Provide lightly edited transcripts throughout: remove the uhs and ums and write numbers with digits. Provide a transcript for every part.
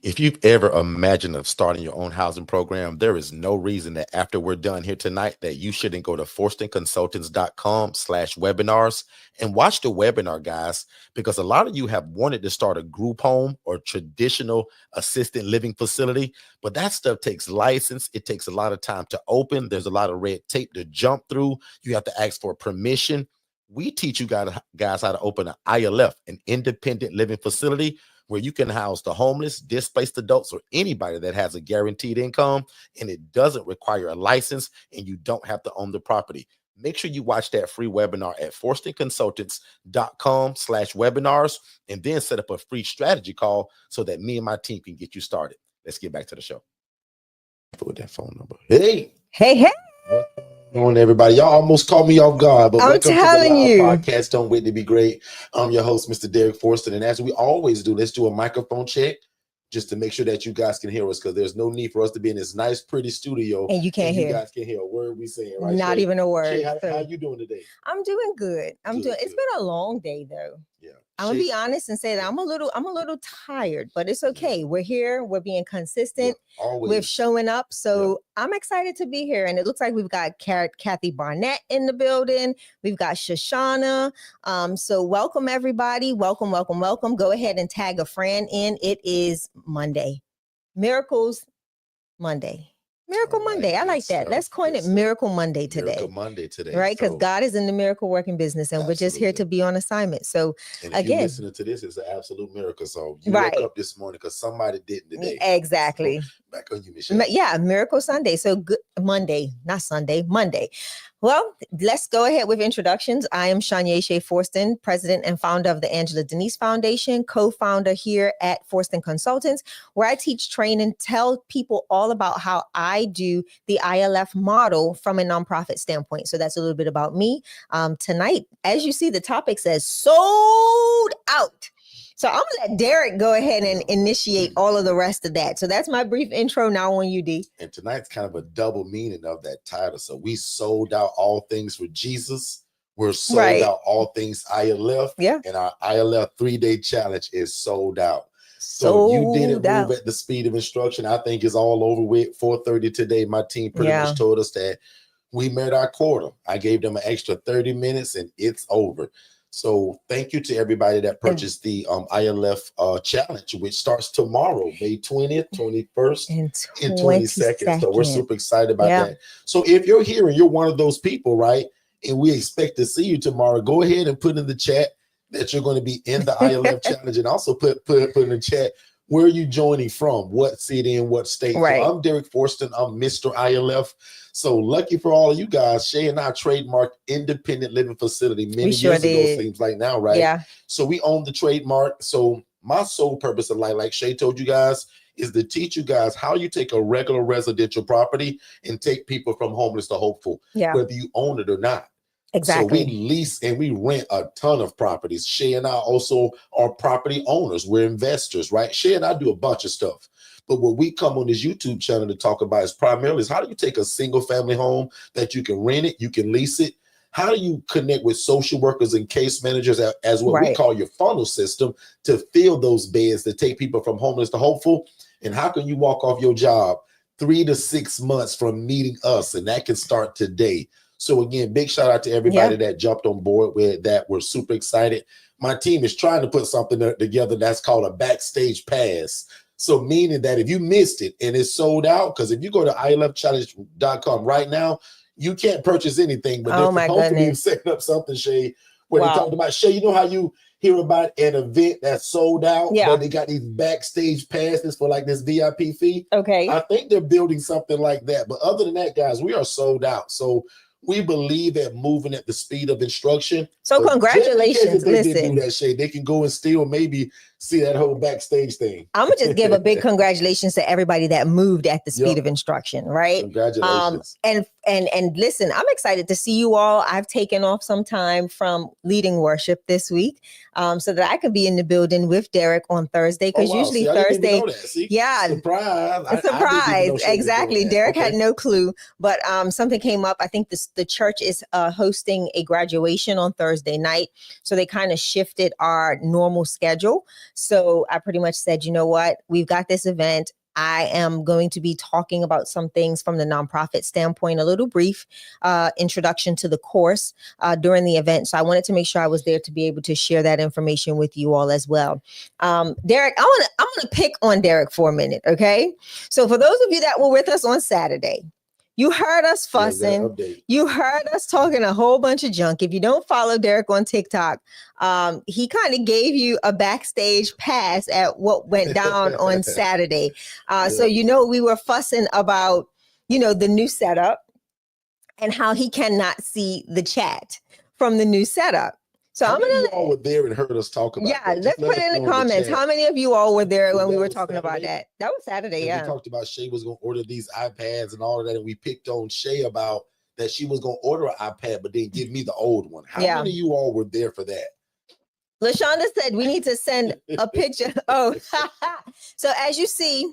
If you've ever imagined of starting your own housing program, there is no reason that after we're done here tonight that you shouldn't go to forstonconsultants.com/webinars and watch the webinar, guys, because a lot of you have wanted to start a group home or traditional assisted living facility, but that stuff takes license. It takes a lot of time to open. There's a lot of red tape to jump through. You have to ask for permission. We teach you guys how to open an ILF, an independent living facility, where you can house the homeless, displaced adults, or anybody that has a guaranteed income, and it doesn't require a license, and you don't have to own the property. Make sure you watch that free webinar at forstonconsultants.com/webinars, and then set up a free strategy call so that me and my team can get you started. Let's get back to the show. With that phone number. Hey. What's going on, everybody? Y'all almost caught me off guard, but welcome to the live podcast. Don't wait to be great. I'm your host, Mr. Derek Forston, and as we always do, let's do a microphone check just to make sure that you guys can hear us, because there's no need for us to be in this nice, pretty studio and you can't hear. You guys can hear a word we saying, right? Not even a word. Shay, how you doing today? I'm doing good. It's been a long day though. Yeah. I'm gonna be honest and say that I'm a little tired, but it's okay. We're here. We're being consistent. We're showing up. So I'm excited to be here. And it looks like we've got Kathy Barnett in the building. We've got Shoshana. So welcome everybody. Welcome. Go ahead and tag a friend in. It is Monday. Miracles Monday. Miracle Monday. I like that. Let's coin it Miracle Monday today. Miracle Monday today. Right? Because God is in the miracle working business and we're just here to be on assignment. So and if you're listening to this, it's an absolute miracle. So you woke up this morning because somebody didn't today. Exactly. So back on you, Michelle. Yeah, Miracle Sunday. So good Monday, not Sunday, Monday. Well, let's go ahead with introductions. I am Shanya Shea Forston, president and founder of the Angela Denise Foundation, co-founder here at Forston Consultants, where I teach, train, and tell people all about how I do the ILF model from a nonprofit standpoint. So that's a little bit about me. Tonight, as you see, the topic says sold out. So I'm gonna let Derek go ahead and initiate all of the rest of that. So that's my brief intro. Now on you, D. And tonight's kind of a double meaning of that title. So we sold out all things for Jesus. We're sold out all things ILF. Yeah. And our ILF 3-day challenge is sold out. So you didn't move at the speed of instruction. I think it's all over with. 4:30 today. My team pretty much told us that we met our quota. I gave them an extra 30 minutes and it's over. So thank you to everybody that purchased the ILF challenge, which starts tomorrow, May 20th, 21st, and 22nd. So we're super excited about that. So if you're here and you're one of those people, right, and we expect to see you tomorrow, go ahead and put in the chat that you're going to be in the ILF challenge, and also put in the chat, where are you joining from? What city and what state? Right. So I'm Derek Forston. I'm Mr. ILF. So lucky for all of you guys, Shay and I trademarked Independent Living Facility many years ago, seems like now, right? Yeah. So we own the trademark. So my sole purpose in life, like Shay told you guys, is to teach you guys how you take a regular residential property and take people from homeless to hopeful, whether you own it or not. Exactly. So we lease and we rent a ton of properties. Shay and I also are property owners. We're investors, right? Shay and I do a bunch of stuff. But what we come on this YouTube channel to talk about is primarily how do you take a single family home that you can rent it, you can lease it. How do you connect with social workers and case managers as what we call your funnel system to fill those beds to take people from homeless to hopeful? And how can you walk off your job 3 to 6 months from meeting us? And that can start today. So again, big shout out to everybody that jumped on board with that. We're super excited. My team is trying to put something together that's called a backstage pass. So meaning that if you missed it and it's sold out, because if you go to ilfchallenge.com right now, you can't purchase anything. But hopefully you're setting up something, Shay, where they talked about, Shay, you know how you hear about an event that's sold out, but they got these backstage passes for like this VIP fee? Okay. I think they're building something like that. But other than that, guys, we are sold out. So we believe at moving at the speed of instruction. So congratulations. Listen, do that, Shay, they can go and still maybe see that whole backstage thing. I'm gonna just give a big congratulations to everybody that moved at the speed of instruction, right? Congratulations. And listen, I'm excited to see you all. I've taken off some time from leading worship this week, so that I could be in the building with Derek on Thursday, because usually Thursday, surprise, exactly. Derek had no clue, but something came up. I think the church is hosting a graduation on Thursday night, so they kind of shifted our normal schedule. So I pretty much said, you know what, we've got this event. I am going to be talking about some things from the nonprofit standpoint, a little brief introduction to the course during the event. So I wanted to make sure I was there to be able to share that information with you all as well. Derek, I'm gonna pick on Derek for a minute, okay? So for those of you that were with us on Saturday, you heard us fussing. You heard us talking a whole bunch of junk. If you don't follow Derek on TikTok, he kind of gave you a backstage pass at what went down on Saturday. So, we were fussing about, the new setup and how he cannot see the chat from the new setup. So how many of you all were there and heard us talk about that? Let's put it in the comments. How many of you all were there when we were talking about that? That was Saturday, We talked about Shay was going to order these iPads and all of that, and we picked on Shay about that she was going to order an iPad, but then give me the old one. How many of you all were there for that? LaShonda said we need to send a picture. Oh, so as you see,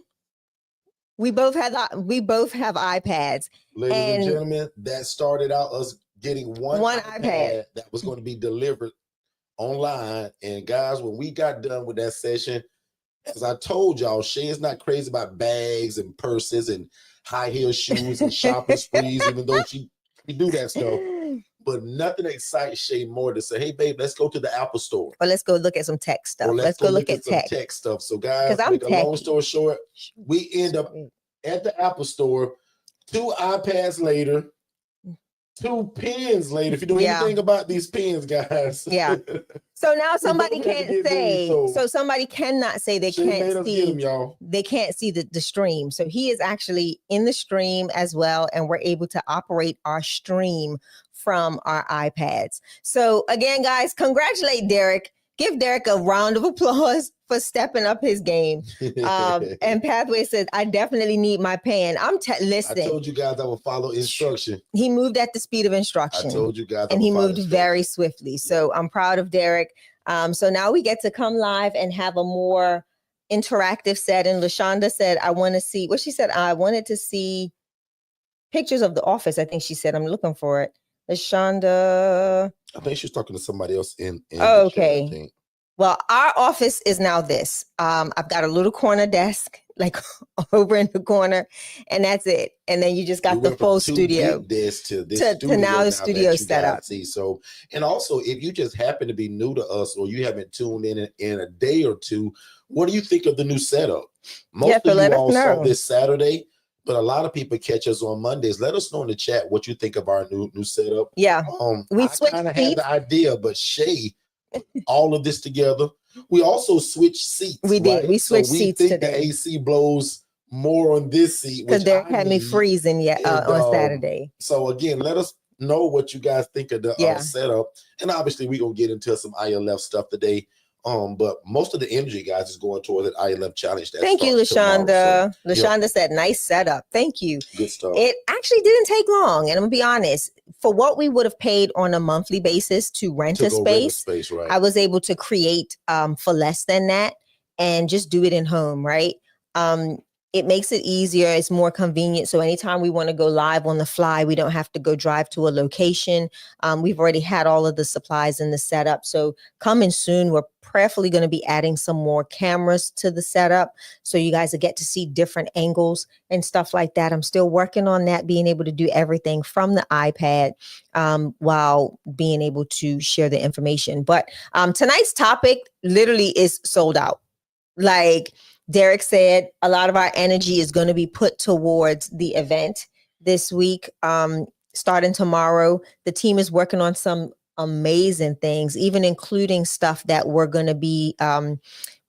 we both have iPads. Ladies and gentlemen, that started out us getting one iPad that was going to be delivered online. And guys, when we got done with that session, as I told y'all, Shay is not crazy about bags and purses and high heel shoes and shopping sprees, even though she do that stuff. But nothing excites Shay more to say, hey, babe, let's go to the Apple store. Or let's go look at some tech stuff. Or let's go look at tech stuff. So guys, make a long story short, we end up at the Apple store, 2 iPads later, 2 pens later. If you know anything about these pens, guys. Yeah. So now somebody can't say, so somebody cannot say they can't see them, they can't see the stream. So he is actually in the stream as well, and we're able to operate our stream from our iPads. So again, guys, congratulate Derek. Give Derek a round of applause for stepping up his game. And Pathway says, I definitely need my pen. Listen. I told you guys I will follow instruction. He moved at the speed of instruction. I told you guys. And he moved very swiftly. So I'm proud of Derek. So now we get to come live and have a more interactive set. And LaShonda said, I want to see, what she said, I wanted to see pictures of the office. I think she said, I'm looking for it. LaShonda. I think she's talking to somebody else in okay. The chat, I think. Well, our office is now this. I've got a little corner desk, like over in the corner, and that's it. And then you just got the full studio. To now the studio set up. See, so, and also, if you just happen to be new to us or you haven't tuned in a day or two, what do you think of the new setup? Most of you all saw this Saturday. But a lot of people catch us on Mondays. Let us know in the chat what you think of our new setup. Yeah, we kind of had the idea, but Shay, all of this together. We also switched seats. We did. Right? We switched seats today. The AC blows more on this seat because they had me freezing on Saturday. So again, let us know what you guys think of the setup, and obviously we're gonna get into some ILF stuff today. But most of the energy, guys, is going toward that ILF challenge. Thank you, LaShonda. LaShonda said, nice setup. Thank you. Good stuff. It actually didn't take long. And I'm gonna be honest, for what we would have paid on a monthly basis to rent a space, right. I was able to create for less than that and just do it in home, right? It makes it easier. It's more convenient. So anytime we want to go live on the fly, we don't have to go drive to a location. We've already had all of the supplies in the setup. So coming soon, we're prayerfully going to be adding some more cameras to the setup. So you guys will get to see different angles and stuff like that. I'm still working on that, being able to do everything from the iPad while being able to share the information. But tonight's topic literally is sold out. Like Derek said, a lot of our energy is going to be put towards the event this week. Starting tomorrow, the team is working on some amazing things, even including stuff that we're going to be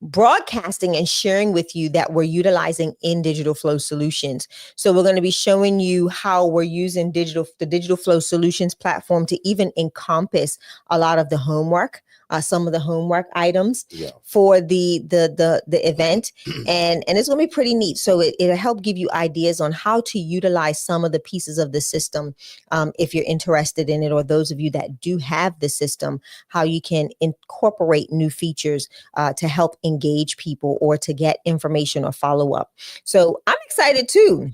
broadcasting and sharing with you that we're utilizing in Digital Flow Solutions. So we're going to be showing you how we're using the Digital Flow Solutions platform to even encompass a lot of the homework. Some of the homework items for the event, and it's going to be pretty neat. So it'll help give you ideas on how to utilize some of the pieces of the system if you're interested in it, or those of you that do have the system, how you can incorporate new features to help engage people or to get information or follow up. So I'm excited too.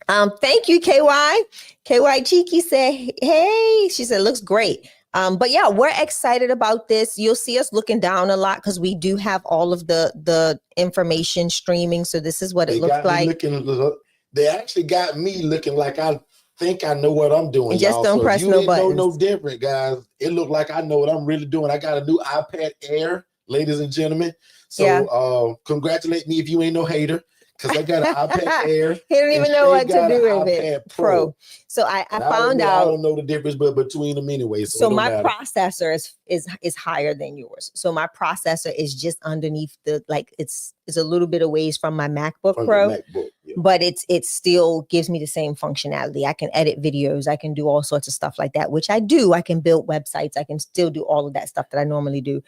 Thank you, KY. KY Cheeky said, hey, she said, looks great. But yeah, we're excited about this. You'll see us looking down a lot because we do have all of the information streaming. So this is what They it looks got me like. looking. They actually got me looking like I think I know what I'm doing, And just y'all. don't So press if you no didn't know buttons. no different, guys, it looked like I know what I'm really doing. I got a new iPad Air, ladies and gentlemen. So congratulate me if you ain't no hater, because I got an iPad Air. He don't even know what to do with it. Pro. So I And found I out. don't know the difference, but between them anyway. So it don't my matter. processor is higher than yours. So my processor is just underneath it's a little bit of ways from my MacBook Pro. MacBook, yeah. But it still gives me the same functionality. I can edit videos. I can do all sorts of stuff like that, which I do. I can build websites. I can still do all of that stuff that I normally do.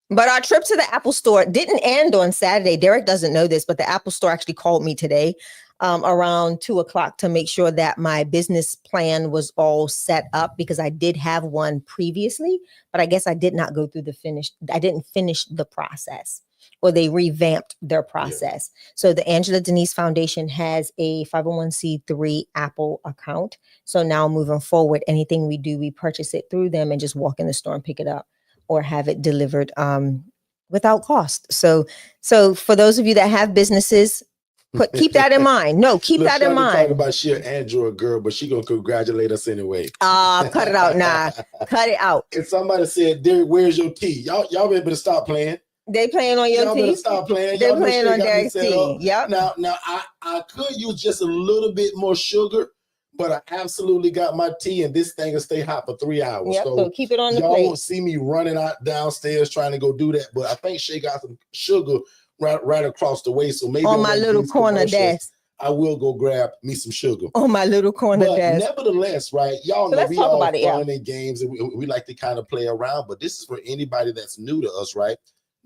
But our trip to the Apple Store didn't end on Saturday. Derek doesn't know this, but the Apple Store actually called me today around 2:00 to make sure that my business plan was all set up, because I did have one previously, but I guess I did not go through I didn't finish the process, or they revamped their process. Yeah. So the Angela Denise Foundation has a 501c3 Apple account. So now moving forward, anything we do, we purchase it through them and just walk in the store and pick it up, or have it delivered without cost. So for those of you that have businesses, keep that in mind. No, keep that in mind. Talking about she an Android girl, but she gonna congratulate us anyway. Cut it out, nah. Cut it out. And somebody said, Derek, where's your tea? Y'all better stop playing. They playing on your y'all tea. Better stop playing. They playing on Derek's tea. Yep. Now I could use just a little bit more sugar, but I absolutely got my tea, and this thing will stay hot for 3 hours. Yep, so keep it on the plate. Y'all won't see me running out downstairs trying to go do that, but I think Shay got some sugar right across the way. So maybe on my little corner desk, I will go grab me some sugar. On my little corner desk. Nevertheless, right, y'all know we all fun and games, and we like to kind of play around, but this is for anybody that's new to us, right?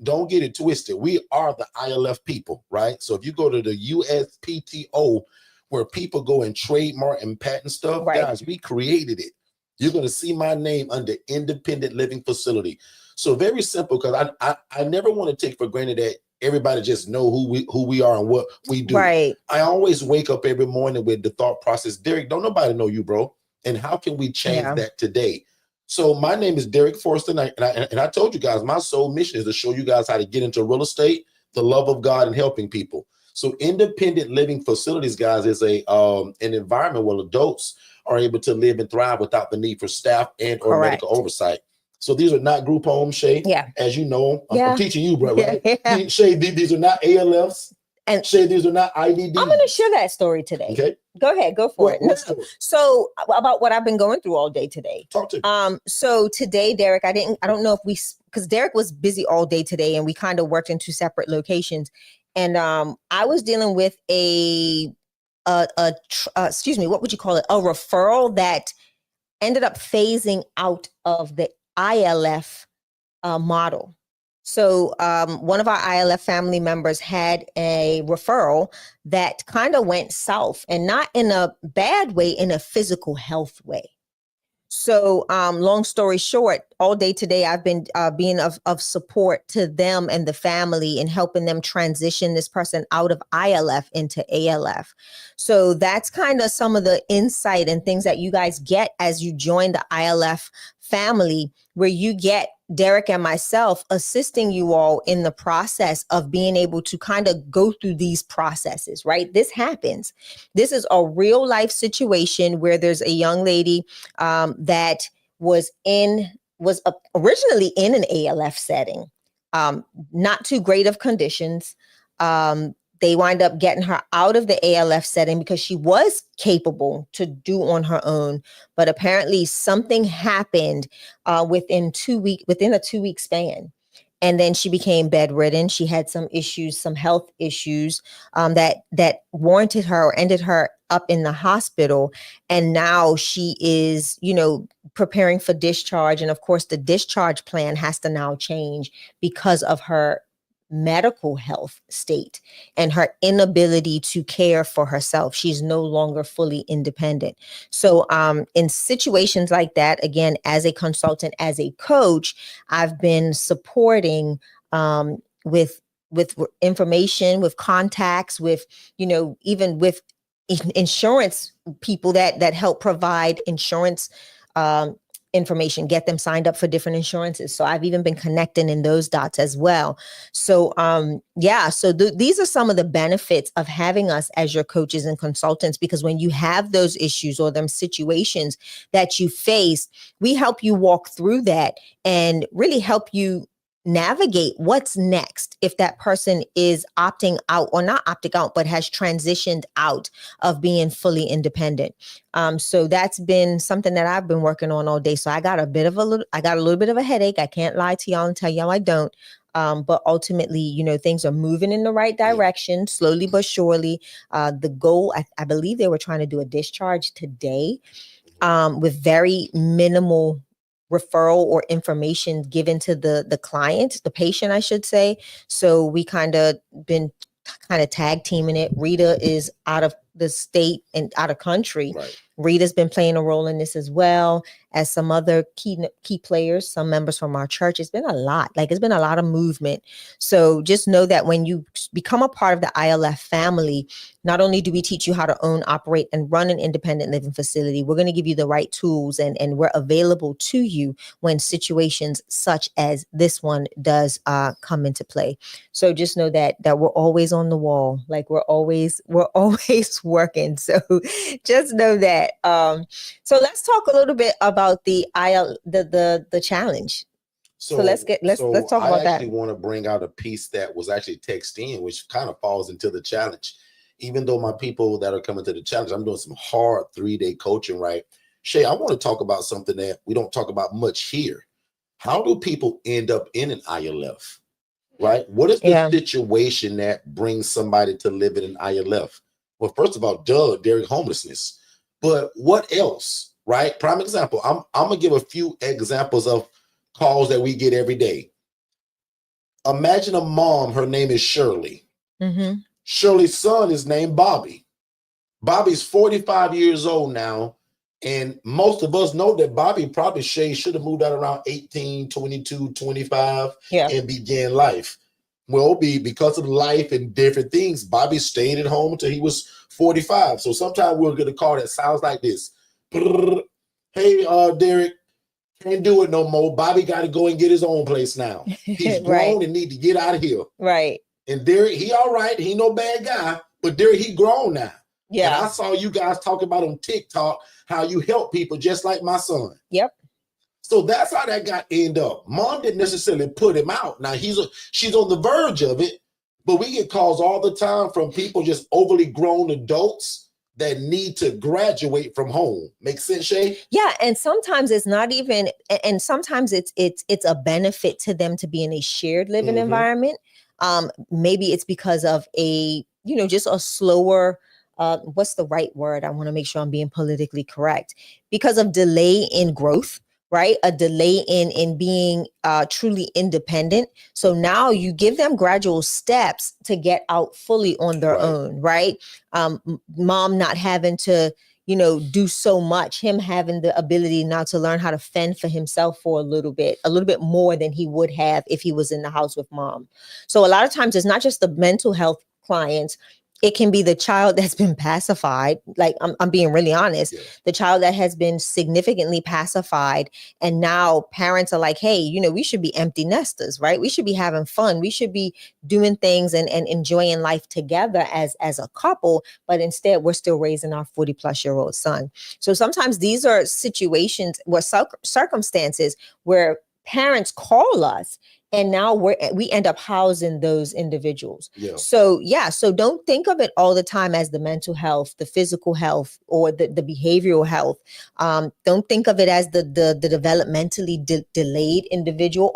Don't get it twisted. We are the ILF people, right? So if you go to the USPTO, where people go and trademark and patent stuff, guys, we created it. You're going to see my name under Independent Living Facility. So very simple, because I never want to take for granted that everybody just know who we are and what we do. Right. I always wake up every morning with the thought process, Derek, don't nobody know you, bro. And how can we change that today? So my name is Derek Forster, and I told you guys, my sole mission is to show you guys how to get into real estate, the love of God, and helping people. So Independent Living Facilities, guys, is an environment where adults are able to live and thrive without the need for staff and or medical oversight. So these are not group homes, Shay. Yeah. As you know, I'm teaching you, bro. Right? Yeah. Shay, these are not ALFs. And Shay, these are not IDDs. I'm going to share that story today. Okay. Go ahead. Go for it. So about what I've been going through all day today. Talk to me. So today, Derek, I don't know if because Derek was busy all day today, and we kind of worked in two separate locations. And I was dealing with excuse me, what would you call it? A referral that ended up phasing out of the ILF model. So one of our ILF family members had a referral that kind of went south, and not in a bad way, in a physical health way. So long story short, all day today, I've been being of support to them and the family, and helping them transition this person out of ILF into ALF. So that's kind of some of the insight and things that you guys get as you join the ILF family, where you get Derek and myself assisting you all in the process of being able to kind of go through these processes, right? This happens. This is a real life situation where there's a young lady that was originally in an ALF setting, not too great of conditions. They wind up getting her out of the ALF setting because she was capable to do on her own. But apparently something happened within a 2-week span. And then she became bedridden. She had some issues, some health issues that warranted her or ended her up in the hospital. And now she is, preparing for discharge. And of course, the discharge plan has to now change because of her medical health state and her inability to care for herself. She's no longer fully independent. So in situations like that, again, as a consultant, as a coach, I've been supporting with information, with contacts, with, even with insurance people that help provide insurance information, get them signed up for different insurances. So I've even been connecting in those dots as well. So so these are some of the benefits of having us as your coaches and consultants, because when you have those issues or them situations that you face, we help you walk through that and really help you navigate what's next if that person is opting out, or not opting out, but has transitioned out of being fully independent. So that's been something that I've been working on all day. So I got a little bit of a headache. I can't lie to y'all and tell y'all I don't. But ultimately, things are moving in the right direction, slowly but surely. The goal, I believe they were trying to do a discharge today, with very minimal referral or information given to the client, the patient, I should say. So we kind of tag teaming it. Rita is out of the state and out of country. Right. Rita's been playing a role in this as well as some other key players, some members from our church. It's been a lot. It's been a lot of movement. So just know that when you become a part of the ILF family, not only do we teach you how to own, operate, and run an independent living facility, we're going to give you the right tools, and we're available to you when situations such as this one does come into play. So just know that we're always on the wall. We're always working. So just know that. So let's talk a little bit about the challenge. So let's talk about that. I actually want to bring out a piece that was actually texted in, which kind of falls into the challenge. Even though my people that are coming to the challenge, I'm doing some hard 3-day coaching, right? Shay, I want to talk about something that we don't talk about much here. How do people end up in an ILF, right? What is the situation that brings somebody to live in an ILF? Well, first of all, Derek, homelessness. But what else, right? Prime example, I'm going to give a few examples of calls that we get every day. Imagine a mom, her name is Shirley. Mm-hmm. Shirley's son is named Bobby. Bobby's 45 years old now. And most of us know that Bobby probably should have moved out around 18, 22, 25 and began life. Well, because of life and different things, Bobby stayed at home until he was 45. So sometimes we'll get a call that sounds like this. Hey, Derek, can't do it no more. Bobby got to go and get his own place now. He's grown and need to get out of here. Right. And Derek, he all right. He no bad guy, but Derek, he grown now. Yeah. And I saw you guys talk about on TikTok how you help people just like my son. Yep. So that's how that got end up. Mom didn't necessarily put him out. Now she's on the verge of it, but we get calls all the time from people, just overly grown adults that need to graduate from home. Make sense, Shay? Yeah, and sometimes it's not even, and sometimes it's a benefit to them to be in a shared living environment. Maybe it's because of just a slower. What's the right word? I want to make sure I'm being politically correct. Because of delay in growth, right? A delay in being truly independent. So now you give them gradual steps to get out fully on their own, right? Mom not having to, do so much, him having the ability now to learn how to fend for himself for a little bit more than he would have if he was in the house with mom. So a lot of times it's not just the mental health clients. It can be the child that's been pacified. I'm being really honest. Yeah. The child that has been significantly pacified. And now parents are like, hey, we should be empty nesters, right? We should be having fun. We should be doing things and enjoying life together as a couple. But instead, we're still raising our 40-plus-year-old son. So sometimes these are situations where circumstances where parents call us, and now we end up housing those individuals. Yeah. So don't think of it all the time as the mental health, the physical health, or the behavioral health. Don't think of it as the developmentally delayed individual,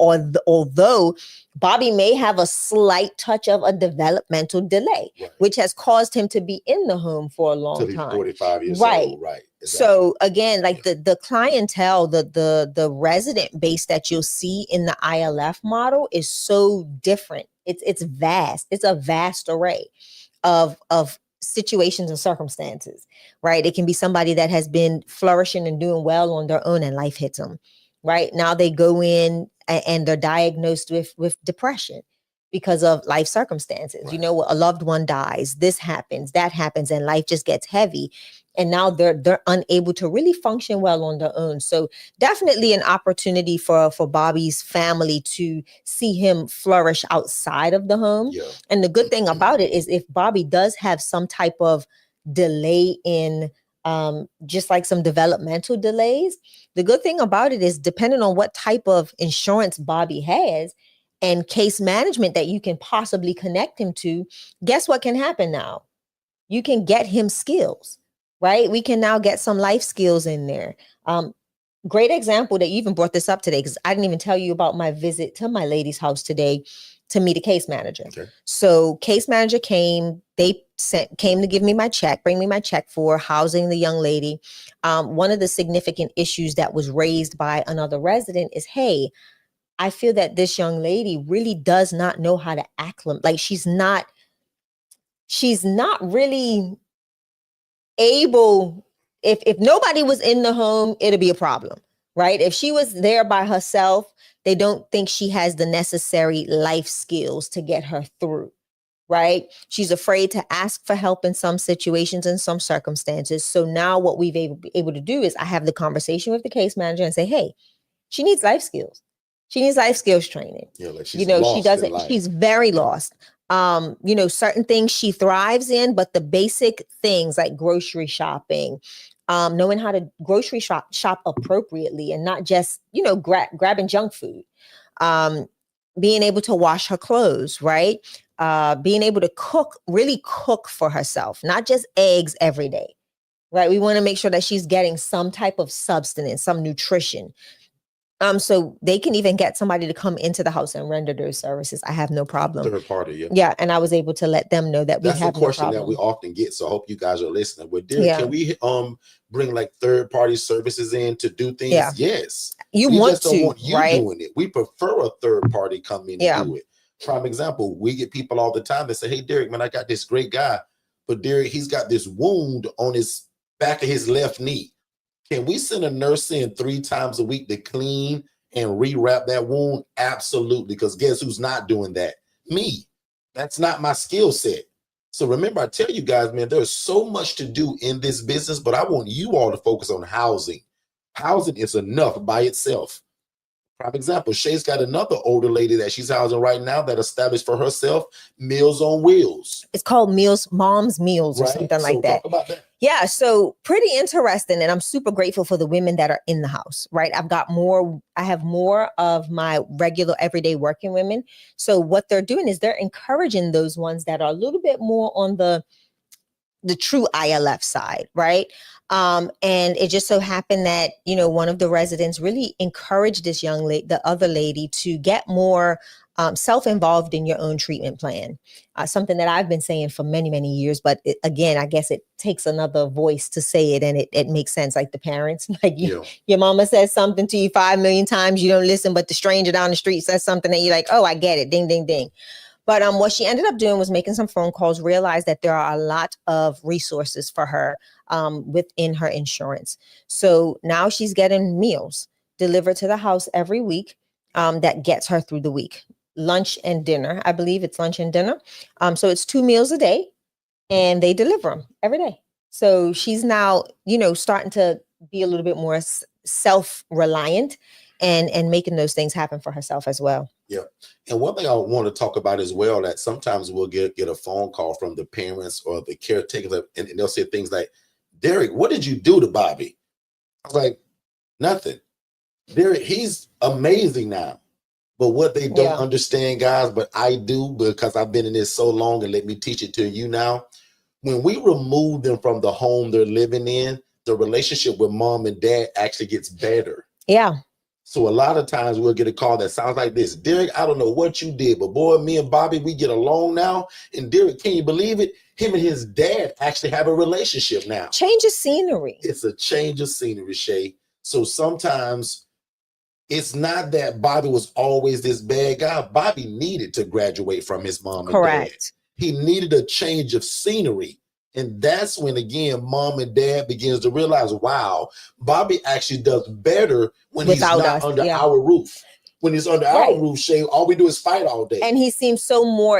although Bobby may have a slight touch of a developmental delay, which has caused him to be in the home for a long time. 45 years old, right. Exactly. So again, the clientele, the resident base that you'll see in the ILF model is so different. It's vast. It's a vast array of situations and circumstances, right? It can be somebody that has been flourishing and doing well on their own, and life hits them, right? Now they go in and they're diagnosed with depression, because of life circumstances. Right. You know, a loved one dies, this happens, that happens, and life just gets heavy. And now they're unable to really function well on their own. So definitely an opportunity for Bobby's family to see him flourish outside of the home. Yeah. And the good thing about it is if Bobby does have some type of delay in just like some developmental delays, the good thing about it is depending on what type of insurance Bobby has and case management that you can possibly connect him to, guess what can happen now? You can get him skills, right? We can now get some life skills in there. Great example that you even brought this up today, because I didn't even tell you about my visit to my lady's house today to meet a case manager. Okay. So case manager came, came to give me my check, bring me my check for housing the young lady. One of the significant issues that was raised by another resident is, hey, I feel that this young lady really does not know how to acclimate. Like she's not really able. If nobody was in the home, it'll be a problem, right? If she was there by herself, they don't think she has the necessary life skills to get her through, right? She's afraid to ask for help in some situations and some circumstances. So now what we've able to do is I have the conversation with the case manager and say, hey, she needs life skills. She needs life skills training. Yeah, like she's You know, lost she doesn't, in life. she's very lost. You know, certain things she thrives in, but the basic things like grocery shopping, knowing how to grocery shop appropriately and not just, you know, grabbing junk food, being able to wash her clothes, right? Being able to really cook for herself, not just eggs every day, right? We want to make sure that she's getting some type of substance, some nutrition. So they can even get somebody to come into the house and render those services. I have no problem. Third party, yeah. Yeah, and I was able to let them know that we That's have a question no that problem. we often get. So I hope you guys are listening. Well, Derek, can we bring like third party services in to do things? Yeah. Yes. You we want just don't to, want you right? doing it. We prefer a third party come in and do it. Prime example, we get people all the time that say, hey, Derek, man, I got this great guy, but Derek, he's got this wound on his back of his left knee. Can we send a nurse in 3 times a week to clean and rewrap that wound? Absolutely. Because guess who's not doing that? Me. That's not my skill set. So remember, I tell you guys, man, there's so much to do in this business, but I want you all to focus on housing. Housing is enough by itself. Prime example, Shay's got another older lady that she's housing right now that established for herself Meals on Wheels. It's called Mom's Meals or something like that. Talk about that. Yeah, so pretty interesting. And I'm super grateful for the women that are in the house, right? I have more of my regular everyday working women. So what they're doing is they're encouraging those ones that are a little bit more on the true ILF side, right? And it just so happened that, you know, one of the residents really encouraged this young lady, the other lady, to get more self-involved in your own treatment plan. Something that I've been saying for many, many years, but again, I guess it takes another voice to say it, and it makes sense. Like the parents, like your mama says something to you 5 million times, you don't listen, but the stranger down the street says something that you're like, oh, I get it, ding, ding, ding. But what she ended up doing was making some phone calls, realized that there are a lot of resources for her within her insurance. So now she's getting meals delivered to the house every week that gets her through the week. Lunch and dinner. I believe it's lunch and dinner. So it's 2 meals a day, and they deliver them every day. So she's now, you know, starting to be a little bit more self-reliant and making those things happen for herself as well. Yeah. And one thing I want to talk about as well, that sometimes we'll get a phone call from the parents or the caretakers, and they'll say things like, Derek, what did you do to Bobby? I was like, nothing. Derek, he's amazing now. But what they don't understand, guys, but I do, because I've been in this so long, and let me teach it to you now. When we remove them from the home they're living in, the relationship with mom and dad actually gets better. Yeah. So a lot of times we'll get a call that sounds like this. Derek, I don't know what you did, but boy, me and Bobby, we get along now. And Derek, can you believe it? Him and his dad actually have a relationship now. Change of scenery. It's a change of scenery, Shay. So sometimes it's not that Bobby was always this bad guy. Bobby needed to graduate from his mom and dad. He needed a change of scenery. And that's when, again, mom and dad begins to realize, wow, Bobby actually does better when he's not under our roof. when it's under our Right. roof, Shay, all we do is fight all day. And he seems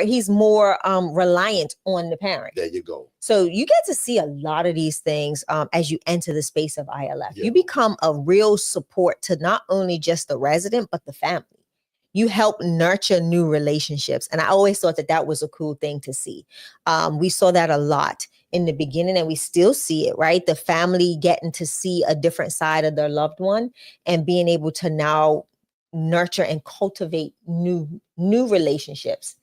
he's more reliant on the parent. There you go. So you get to see a lot of these things as you enter the space of ILF. Yeah. You become a real support to not only just the resident, but the family. You help nurture new relationships. And I always thought that was a cool thing to see. We saw that a lot in the beginning, and we still see it, right? The family getting to see a different side of their loved one and being able to now nurture and cultivate new relationships.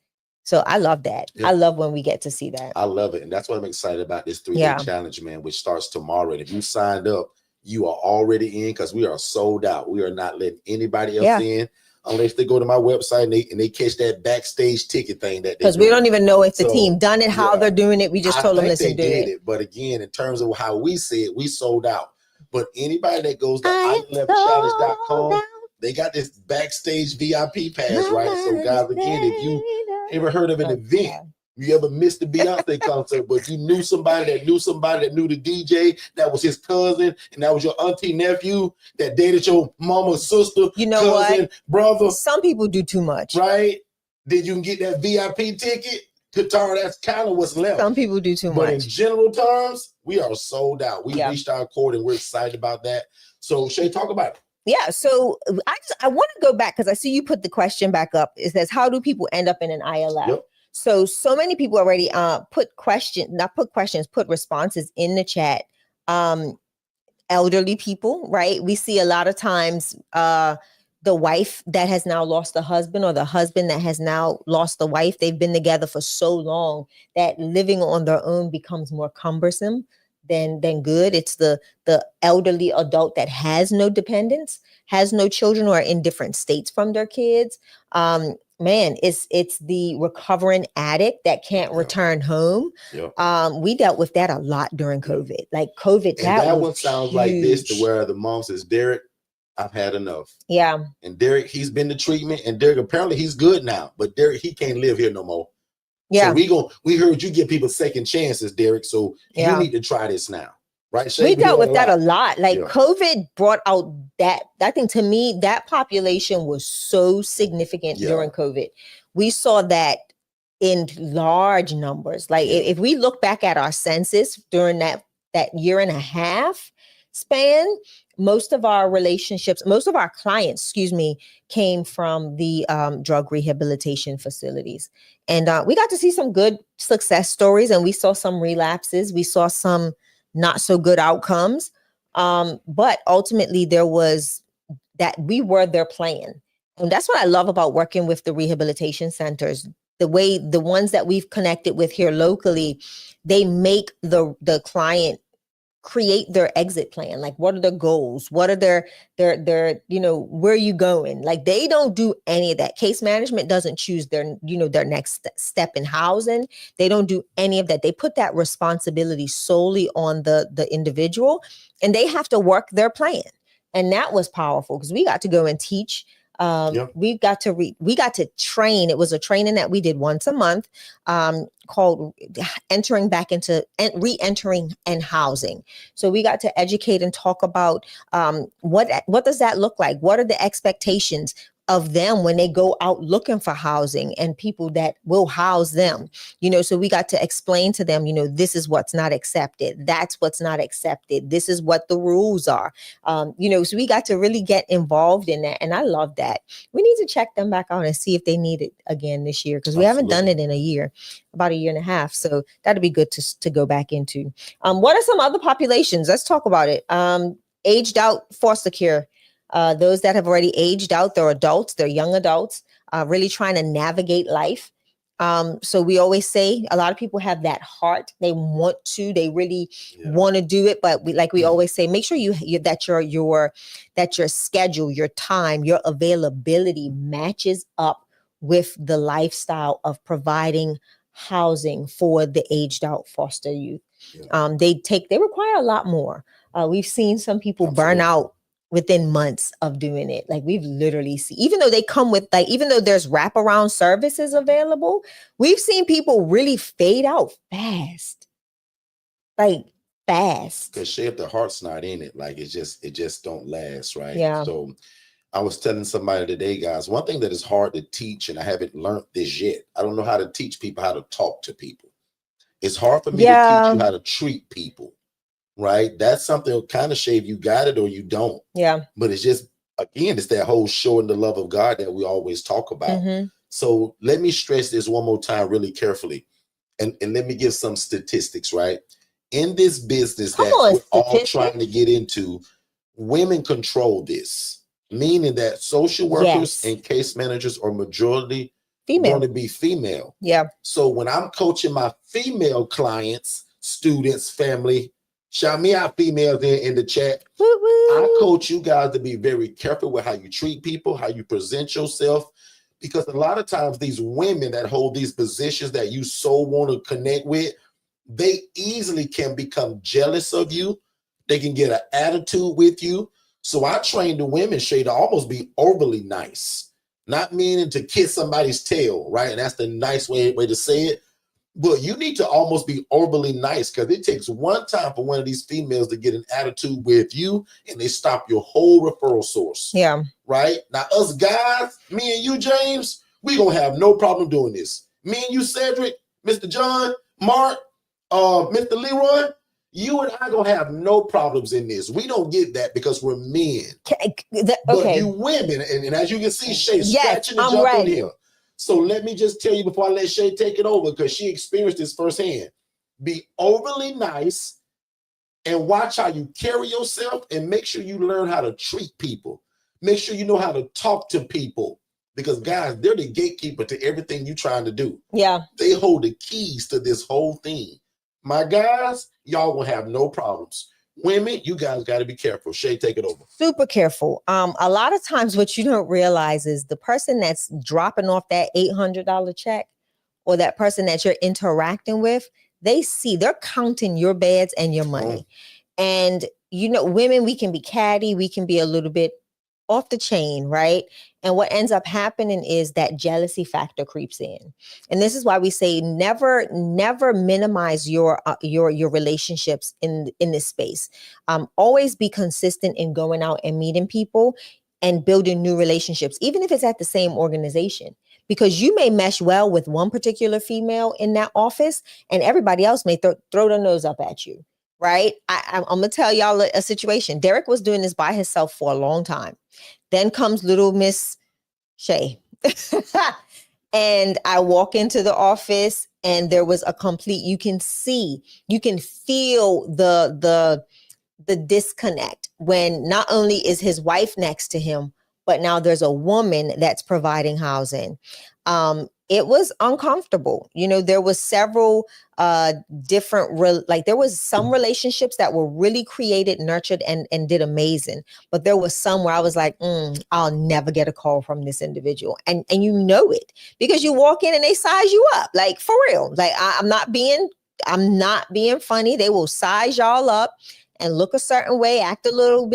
So I love that. Yeah. I love when we get to see that. I love it. And that's what I'm excited about, this 3-day challenge, man, which starts tomorrow. And if you signed up, you are already in, because we are sold out. We are not letting anybody else in unless they go to my website and they catch that backstage ticket thing. Because we don't even know if the team done it, how they're doing it. We just told them, listen, do it. But again, in terms of how we see it, we sold out. But anybody that goes to ILFchallenge.com, they got this backstage VIP pass, right? So guys, again, if you ever heard of an event, you ever missed the Beyonce concert, but you knew somebody that knew the DJ, that was his cousin, and that was your auntie, nephew, that dated your mama's sister, cousin, brother. Some people do too much. Right? Then you can get that VIP ticket. Katara, that's kind of what's left. Some people do too much. But in general terms, we are sold out. We reached our quota, and we're excited about that. So Shay, talk about it. Yeah, so I want to go back, because I see you put the question back up. It says, how do people end up in an ILF? Yep. So many people already put responses in the chat. Elderly people, right? We see a lot of times the wife that has now lost the husband, or the husband that has now lost the wife. They've been together for so long that living on their own becomes more cumbersome than good. It's the elderly adult that has no dependents, has no children, or are in different states from their kids. Man, it's the recovering addict that can't return home. We dealt with that a lot during COVID. Like COVID, and that one sounds huge. Like this, to where the mom says, Derek, I've had enough. Yeah. And Derek, he's been to treatment, and Derek, apparently he's good now, but Derek, he can't live here no more. Yeah. So we heard you give people second chances, Derek. So you need to try this now. Right? Shay, we dealt with that a lot. Like COVID brought out that. I think, to me, that population was so significant during COVID. We saw that in large numbers. Like if we look back at our census during that year and a half span, most of our clients, came from the drug rehabilitation facilities. And we got to see some good success stories, and we saw some relapses. We saw some not so good outcomes. But ultimately there was that we were their plan. And that's what I love about working with the rehabilitation centers. The ones that we've connected with here locally, they make the client create their exit plan. Like, what are their goals? What are their, where are you going? Like, they don't do any of that. Case management doesn't choose their next step in housing. They don't do any of that. They put that responsibility solely on the individual, and they have to work their plan. And that was powerful, because we got to go and teach. We got to train. It was a training that we did once a month, called entering back into re-entering and housing. So we got to educate and talk about what does that look like? What are the expectations of them when they go out looking for housing, and people that will house them? So we got to explain to them, this is what's not accepted. That's what's not accepted. This is what the rules are. So we got to really get involved in that. And I love that. We need to check them back out and see if they need it again this year, because we haven't done it in a year, about a year and a half. So that'd be good to go back into. What are some other populations? Let's talk about it. Aged out foster care. Those that have already aged out, they're adults, they're young adults, really trying to navigate life. So we always say, a lot of people have that heart. They really want to do it. But we always say, make sure that your schedule, your time, your availability matches up with the lifestyle of providing housing for the aged out foster youth. They require a lot more. We've seen some people burn out within months of doing it. Like, we've literally seen, even though they come with, even though there's wraparound services available, we've seen people really fade out fast. Because if the heart's not in it, it just don't last, right? Yeah. So I was telling somebody today, guys, one thing that is hard to teach, and I haven't learned this yet. I don't know how to teach people how to talk to people. It's hard for me to teach you how to treat people, right? That's something kind of shave, you got it or you don't. Yeah. But it's just, again, it's that whole showing the love of God that we always talk about. Mm-hmm. So let me stress this one more time really carefully. And let me give some statistics, right? In this business that we're all trying to get into, women control this, meaning that social workers and case managers are majority going to be female. Yeah. So when I'm coaching my female clients, students, family, shout me out, females in the chat. Woo-woo. I coach you guys to be very careful with how you treat people, how you present yourself, because a lot of times these women that hold these positions that you so want to connect with, they easily can become jealous of you. They can get an attitude with you. So I train the women, Shay, to almost be overly nice, not meaning to kiss somebody's tail, right? And that's the nice way to say it. But you need to almost be overly nice, because it takes one time for one of these females to get an attitude with you and they stop your whole referral source. Yeah. Right? Now, us guys, me and you, James, we going to have no problem doing this. Me and you, Cedric, Mr. John, Mark, Mr. Leroy, you and I going to have no problems in this. We don't get that because we're men. But you women, and as you can see, Shay scratching and jumping here. So let me just tell you before I let Shay take it over, because she experienced this firsthand. Be overly nice and watch how you carry yourself, and make sure you learn how to treat people. Make sure you know how to talk to people, because guys, they're the gatekeeper to everything you're trying to do. Yeah. They hold the keys to this whole thing. My guys, y'all will have no problems. Women, you guys got to be careful. Shay, take it over. Super careful. A lot of times what you don't realize is the person that's dropping off that $800 check, or that person that you're interacting with, they're counting your beds and your money. And, women, we can be catty. We can be a little bit off the chain, right? And what ends up happening is that jealousy factor creeps in. And this is why we say never minimize your relationships in this space. Always be consistent in going out and meeting people and building new relationships, even if it's at the same organization, because you may mesh well with one particular female in that office and everybody else may throw their nose up at you. Right. I'm going to tell y'all a situation. Derek was doing this by himself for a long time. Then comes little Miss Shay. And I walk into the office and there was a complete, you can feel the disconnect when not only is his wife next to him, but now there's a woman that's providing housing. It was uncomfortable. There was several different, there was some relationships that were really created, nurtured, and did amazing. But there was some where I was like, I'll never get a call from this individual. And you know it because you walk in and they size you up, like for real. Like I'm not being funny. They will size y'all up and look a certain way, act a little,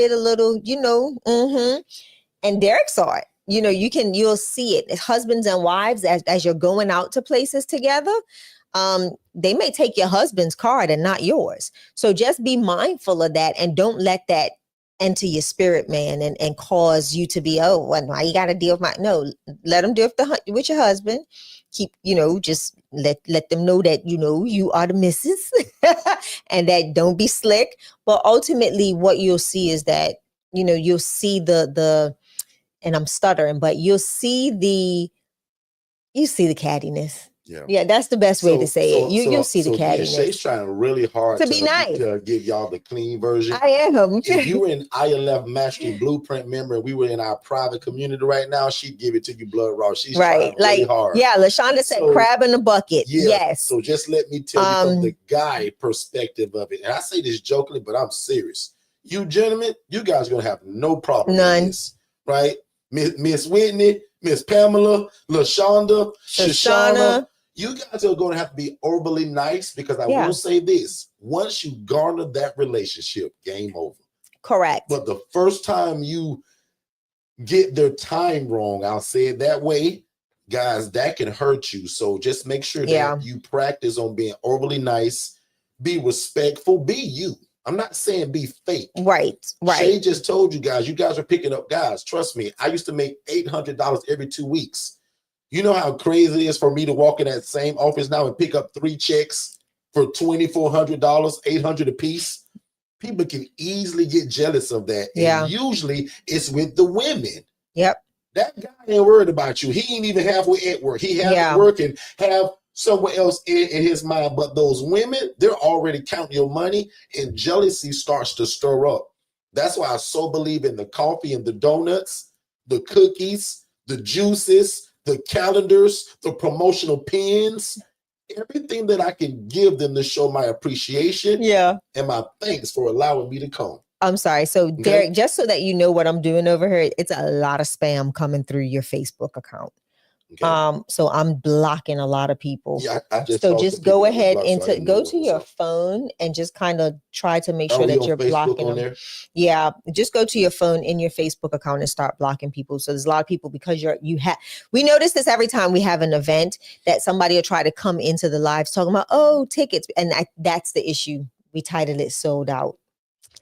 And Derek saw it. You'll see it. Husbands and wives, as you're going out to places together, they may take your husband's card and not yours. So just be mindful of that and don't let that enter your spirit, man, and cause you to be, why you got to deal with no, let them deal with your husband. Keep, just let them know that, you are the missus and that don't be slick. But ultimately what you'll see is that, you'll see the and I'm stuttering, but you'll see the cattiness. Yeah, that's the best way to say it. You'll see the cattiness. Shay's trying really hard to be nice, to give y'all the clean version. I am. If you were in ILF Mastery Blueprint member and we were in our private community right now, she'd give it to you blood raw. She's trying really hard. Yeah, LaShonda said crab in the bucket. Yes. So just let me tell you from the guy perspective of it. And I say this jokingly, but I'm serious. You gentlemen, you guys are going to have no problem with this, right? Miss Whitney, Miss Pamela, LaShonda, Shoshana, you guys are going to have to be overly nice because I will say this. Once you garner that relationship, game over. Correct. But the first time you get their time wrong, I'll say it that way, guys, that can hurt you. So just make sure that you practice on being overly nice, be respectful, be you. I'm not saying be fake. Right. Shay just told you guys are picking up guys. Trust me, I used to make $800 every 2 weeks. You know how crazy it is for me to walk in that same office now and pick up 3 checks for $2,400, $800 a piece? People can easily get jealous of that. Yeah. And usually it's with the women. Yep. That guy ain't worried about you. He ain't even halfway at work. He has to work and have somewhere else in his mind. But those women, they're already counting your money, and jealousy starts to stir up. That's why I so believe in the coffee and the donuts, the cookies, the juices, the calendars, the promotional pins, everything that I can give them to show my appreciation and my thanks for allowing me to come. I'm sorry. So Derek, just so that you know what I'm doing over here, it's a lot of spam coming through your Facebook account. Okay. So I'm blocking a lot of people. Yeah, I just so just go ahead and go to your phone and just kind of try to make sure that you're blocking them. Yeah, just go to your phone in your Facebook account and start blocking people. So there's a lot of people because we notice this every time we have an event that somebody will try to come into the lives talking about tickets, and that's the issue. We titled it "Sold Out."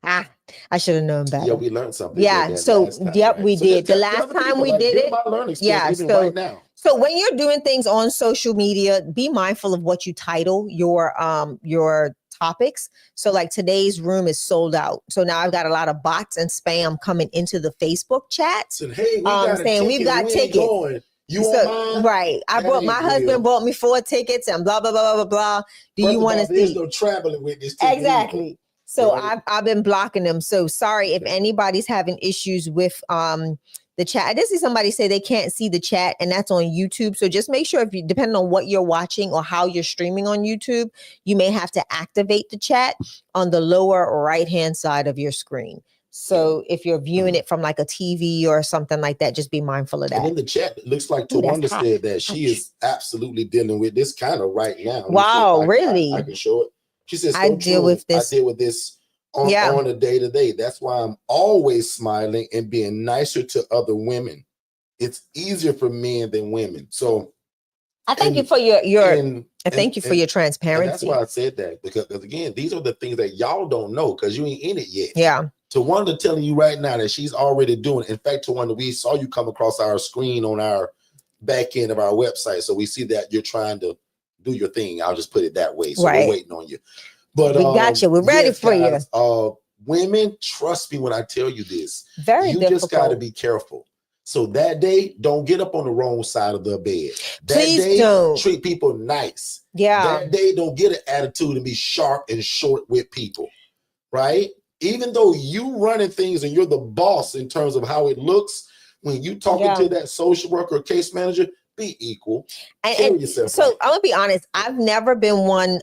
I should have known better. Yeah, we learned something. Yeah, so we did. The last time we did it. Yeah, so right now. So when you're doing things on social media, be mindful of what you title your topics. So like today's room is sold out. So now I've got a lot of bots and spam coming into the Facebook chat. So, hey, we've got tickets. You want mine? Right. My husband bought me 4 tickets and blah blah blah blah blah. Do you want to see? There's no traveling with this ticket. Exactly. So I've been blocking them. So sorry if anybody's having issues with the chat. I did see somebody say they can't see the chat, and that's on YouTube. So just make sure depending on what you're watching or how you're streaming on YouTube, you may have to activate the chat on the lower right-hand side of your screen. So if you're viewing it from like a TV or something like that, just be mindful of that. And in the chat, it looks like Tawanda said that she is absolutely dealing with this kind of right now. Wow, really? I can show it. She says, I deal with this on a day-to-day. That's why I'm always smiling and being nicer to other women. It's easier for men than women. So I thank you for your transparency. And that's why I said that, because again, these are the things that y'all don't know because you ain't in it yet. Yeah. Tawanda telling you right now that she's already doing it. In fact, Tawanda, we saw you come across our screen on our back end of our website. So we see that you're trying to do your thing. I'll just put it that way. So we're waiting on you. But we got you. We're ready for you. Women, trust me when I tell you this. Very difficult. You just got to be careful. So that day, don't get up on the wrong side of the bed. Please don't. Treat people nice. Yeah. That day, don't get an attitude and be sharp and short with people. Right? Even though you running things and you're the boss in terms of how it looks, when you talking to that social worker or case manager, be equal. And so I'm gonna be honest, I've never been one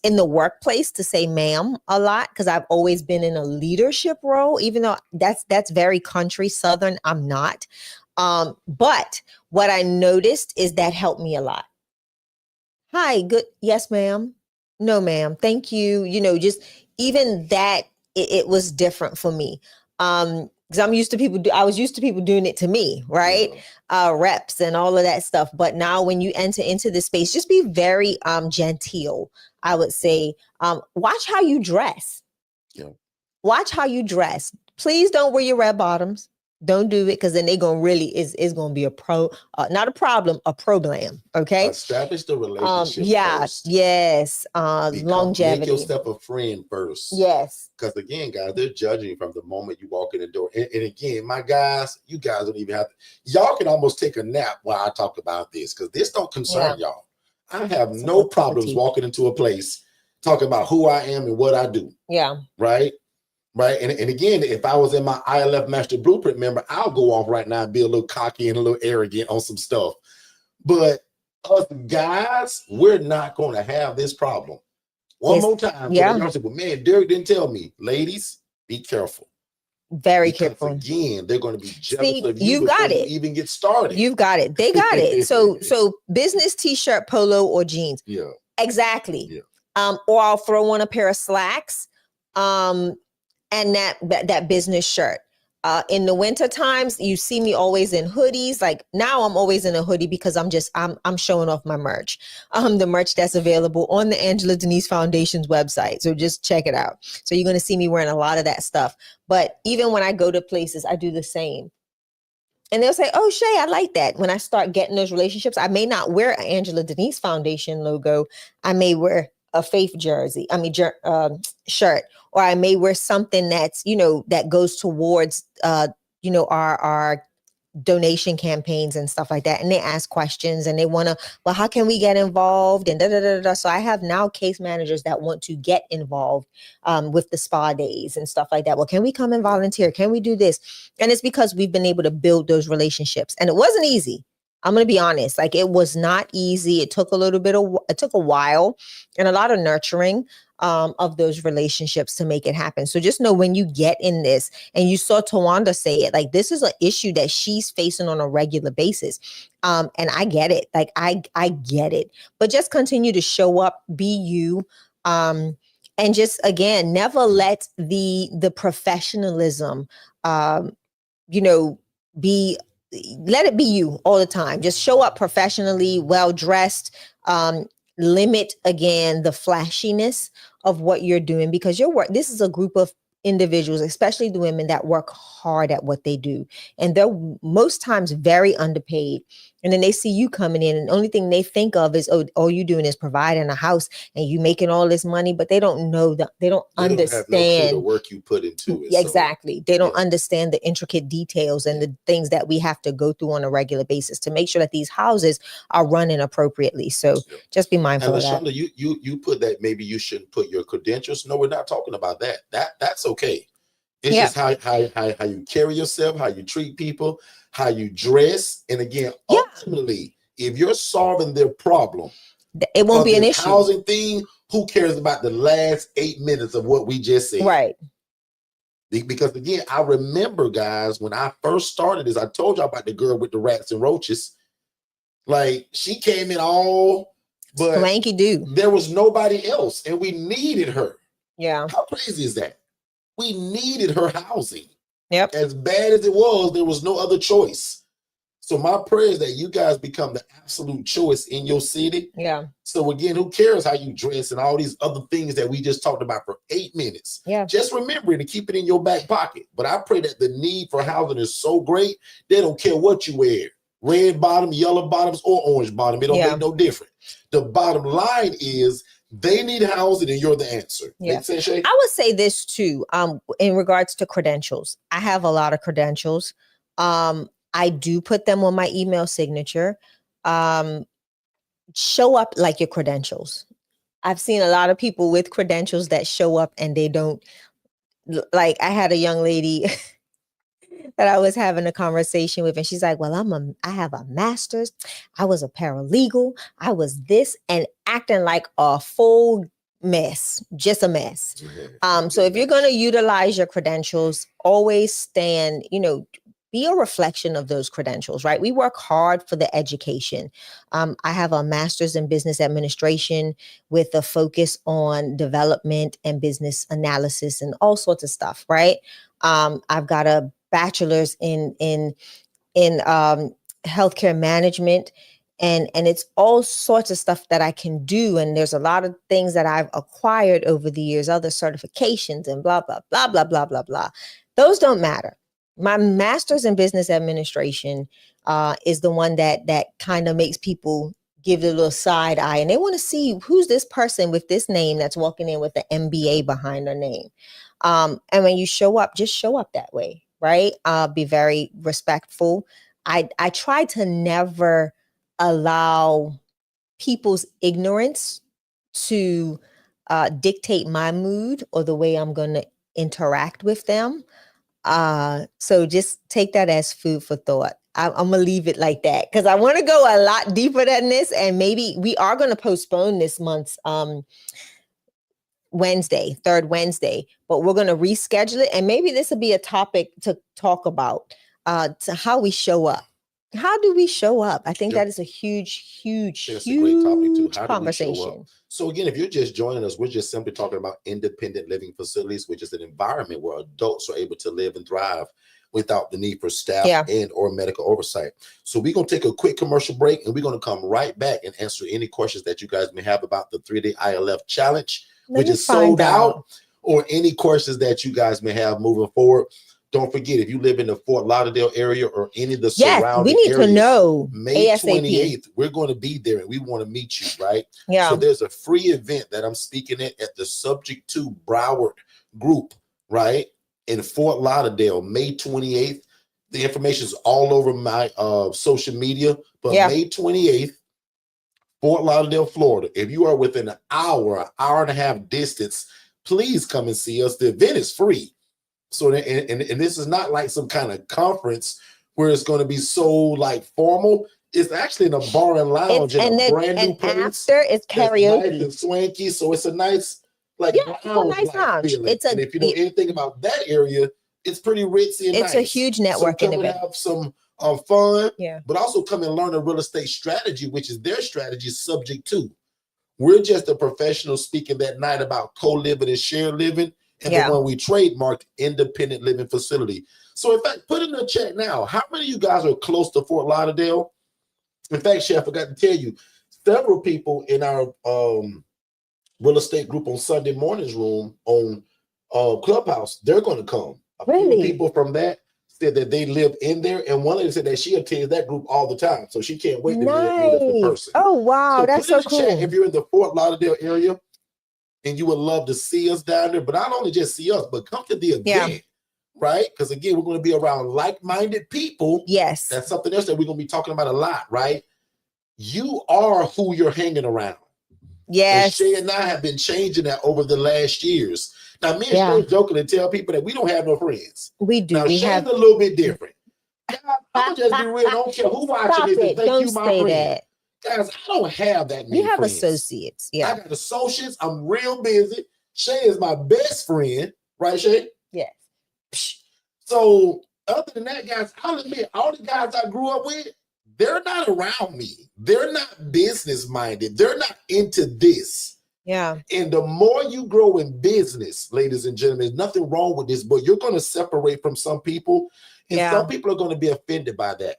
in the workplace to say ma'am a lot because I've always been in a leadership role, even though that's very country Southern. I'm not. But what I noticed is that helped me a lot. Hi, good. Yes, ma'am. No, ma'am. Thank you. Just even that it was different for me. Because I was used to people doing it to me, right? Reps and all of that stuff. But now when you enter into this space, just be very genteel, I would say. Watch how you dress. Yeah. Watch how you dress. Please don't wear your red bottoms. Don't do it, because then they're going to really is going to be not a problem, a problem. Okay. Establish the relationship. First. Yes. Longevity. Make yourself a friend first. Yes. Because again, guys, they're judging you from the moment you walk in the door. And again, my guys, you guys don't even have to. Y'all can almost take a nap while I talk about this, because this don't concern y'all. I have no problems walking into a place talking about who I am and what I do. Yeah. Right. Right. And again, if I was in my ILF Master Blueprint member, I'll go off right now and be a little cocky and a little arrogant on some stuff. But us guys, we're not going to have this problem. One more time. Yeah. Well, man, Derek didn't tell me. Ladies, be careful. Very careful. Again, they're going to be jealous of you. You've got it. Even get started. You've got it. They got it. So business t-shirt, polo, or jeans. Yeah. Exactly. Yeah. Or I'll throw on a pair of slacks. And that business shirt. In the winter times, you see me always in hoodies. Like now I'm always in a hoodie because I'm showing off my merch. The merch that's available on the Angela Denise Foundation's website. So just check it out. So you're going to see me wearing a lot of that stuff. But even when I go to places, I do the same. And they'll say, "Oh, Shay, I like that." When I start getting those relationships, I may not wear an Angela Denise Foundation logo. I may wear a Faith jersey, shirt, or I may wear something that's, that goes towards, our donation campaigns and stuff like that. And they ask questions and they want to, well, how can we get involved? And da, da, da, da. So I have now case managers that want to get involved with the spa days and stuff like that. Well, can we come and volunteer? Can we do this? And it's because we've been able to build those relationships. And it wasn't easy. I'm going to be honest. Like, it was not easy. It took it took a while and a lot of nurturing of those relationships to make it happen. So just know, when you get in this, and you saw Tawanda say it, like, this is an issue that she's facing on a regular basis. And I get it. Like, I get it, but just continue to show up, be you. And just, again, never let the professionalism, be, let it be you all the time. Just show up professionally, well dressed. Limit, again, the flashiness of what you're doing, because this is a group of individuals, especially the women, that work hard at what they do. And they're most times very underpaid. And then they see you coming in, and the only thing they think of is, oh, all you doing is providing a house and you making all this money, but they don't know that, they don't understand have no clue the work you put into it. Exactly. They don't understand the intricate details and the things that we have to go through on a regular basis to make sure that these houses are running appropriately. So just be mindful of that. And LaShonda, you put that maybe you shouldn't put your credentials. No, we're not talking about that. That's okay. It's just how you carry yourself, how you treat people, how you dress. And again, ultimately, if you're solving their problem, it won't be an issue. Housing thing, who cares about the last 8 minutes of what we just said? Right. Because again, I remember, guys, when I first started this, I told y'all about the girl with the rats and roaches. Like, she came in all but blanky do. There was nobody else, and we needed her. Yeah. How crazy is that? We needed her housing. Yep. As bad as it was, there was no other choice. So my prayer is that you guys become the absolute choice in your city. Yeah. So again, who cares how you dress and all these other things that we just talked about for 8 minutes? Yeah. Just remember to keep it in your back pocket. But I pray that the need for housing is so great, they don't care what you wear. Red bottom, yellow bottoms, or orange bottom. It don't make no difference. The bottom line is, they need housing and you're the answer. Yeah. Make sense, Shay? I would say this too, in regards to credentials. I have a lot of credentials. I do put them on my email signature. Show up like your credentials. I've seen a lot of people with credentials that show up and they don't. Like, I had a young lady that I was having a conversation with, and she's like, well, I have a master's. I was a paralegal. I was this, and acting like a full mess, just a mess. So if you're going to utilize your credentials, always stand, be a reflection of those credentials, right? We work hard for the education. I have a master's in business administration with a focus on development and business analysis and all sorts of stuff, right? I've got a bachelor's in healthcare management, and it's all sorts of stuff that I can do. And there's a lot of things that I've acquired over the years, other certifications and blah, blah, blah, blah, blah, blah, blah. Those don't matter. My master's in business administration is the one that kind of makes people give it a little side eye, and they want to see, who's this person with this name that's walking in with the MBA behind their name. And when you show up, just show up that way, right? Be very respectful. I try to never allow people's ignorance to dictate my mood or the way I'm going to interact with them. So just take that as food for thought. I'm gonna leave it like that, because I want to go a lot deeper than this, and maybe we are going to postpone this month's third Wednesday, but we're going to reschedule it, and maybe this will be a topic to talk about, to how we show up. How do we show up? I think that is a huge That's a great topic too. How conversation. Do we show up? So again, if you're just joining us, we're just simply talking about independent living facilities, which is an environment where adults are able to live and thrive without the need for staff Yeah. and or medical oversight. So we're going to take a quick commercial break, and we're going to come right back and answer any questions that you guys may have about the 3-day ILF challenge, which is sold out, or any questions that you guys may have moving forward. Don't forget, if you live in the Fort Lauderdale area or any of the surrounding we need areas, to know May ASAP. 28th, we're going to be there and we want to meet you, right? Yeah. So there's a free event that I'm speaking at the Subject to Broward group, right? In Fort Lauderdale, May 28th. The information is all over my social media, but May 28th, Fort Lauderdale, Florida. If you are within an hour and a half distance, please come and see us. The event is free. So, and this is not like some kind of conference where it's going to be so like formal. It's actually in a bar and lounge in a brand new place. After it's karaoke. Nice and swanky. So it's a nice, like, it's a nice lounge. Feeling. And if you know anything about that area, it's pretty ritzy and nice. It's a huge networking event. event. Have some fun, yeah, but also come and learn a real estate strategy, which is their strategy subject to. We're just a professional speaking that night about co-living and shared living. And the one we trademarked, Independent Living Facility. So in fact, put in the chat now, how many of you guys are close to Fort Lauderdale? In fact, Chef, I forgot to tell you, several people in our real estate group on Sunday mornings room on Clubhouse, they're going to come. A few people from that said that they live in there, and one of them said that she attends that group all the time, so she can't wait to meet us in person. Oh wow, so that's so cool. Chat if you're in the Fort Lauderdale area and you would love to see us down there, but not only just see us, but come to the event, right? Because again, we're going to be around like-minded people. Yes, that's something else that we're going to be talking about a lot, right? You are who you're hanging around. Yes, and Shay and I have been changing that over the last years. Now, me and Shay joking and tell people that we don't have no friends. We do. Now, Shay's a little bit different. I'm just be real. I don't care who watching this. Think you my friend. That. Guys, I don't have that many friends. Associates. Yeah, I got associates. I'm real busy. Shay is my best friend, right, Shay? Yes. So, other than that, guys, I'll admit, all the guys I grew up with, they're not around me. They're not business minded. They're not into this. Yeah. And the more you grow in business, ladies and gentlemen, there's nothing wrong with this, but you're going to separate from some people, and some people are going to be offended by that.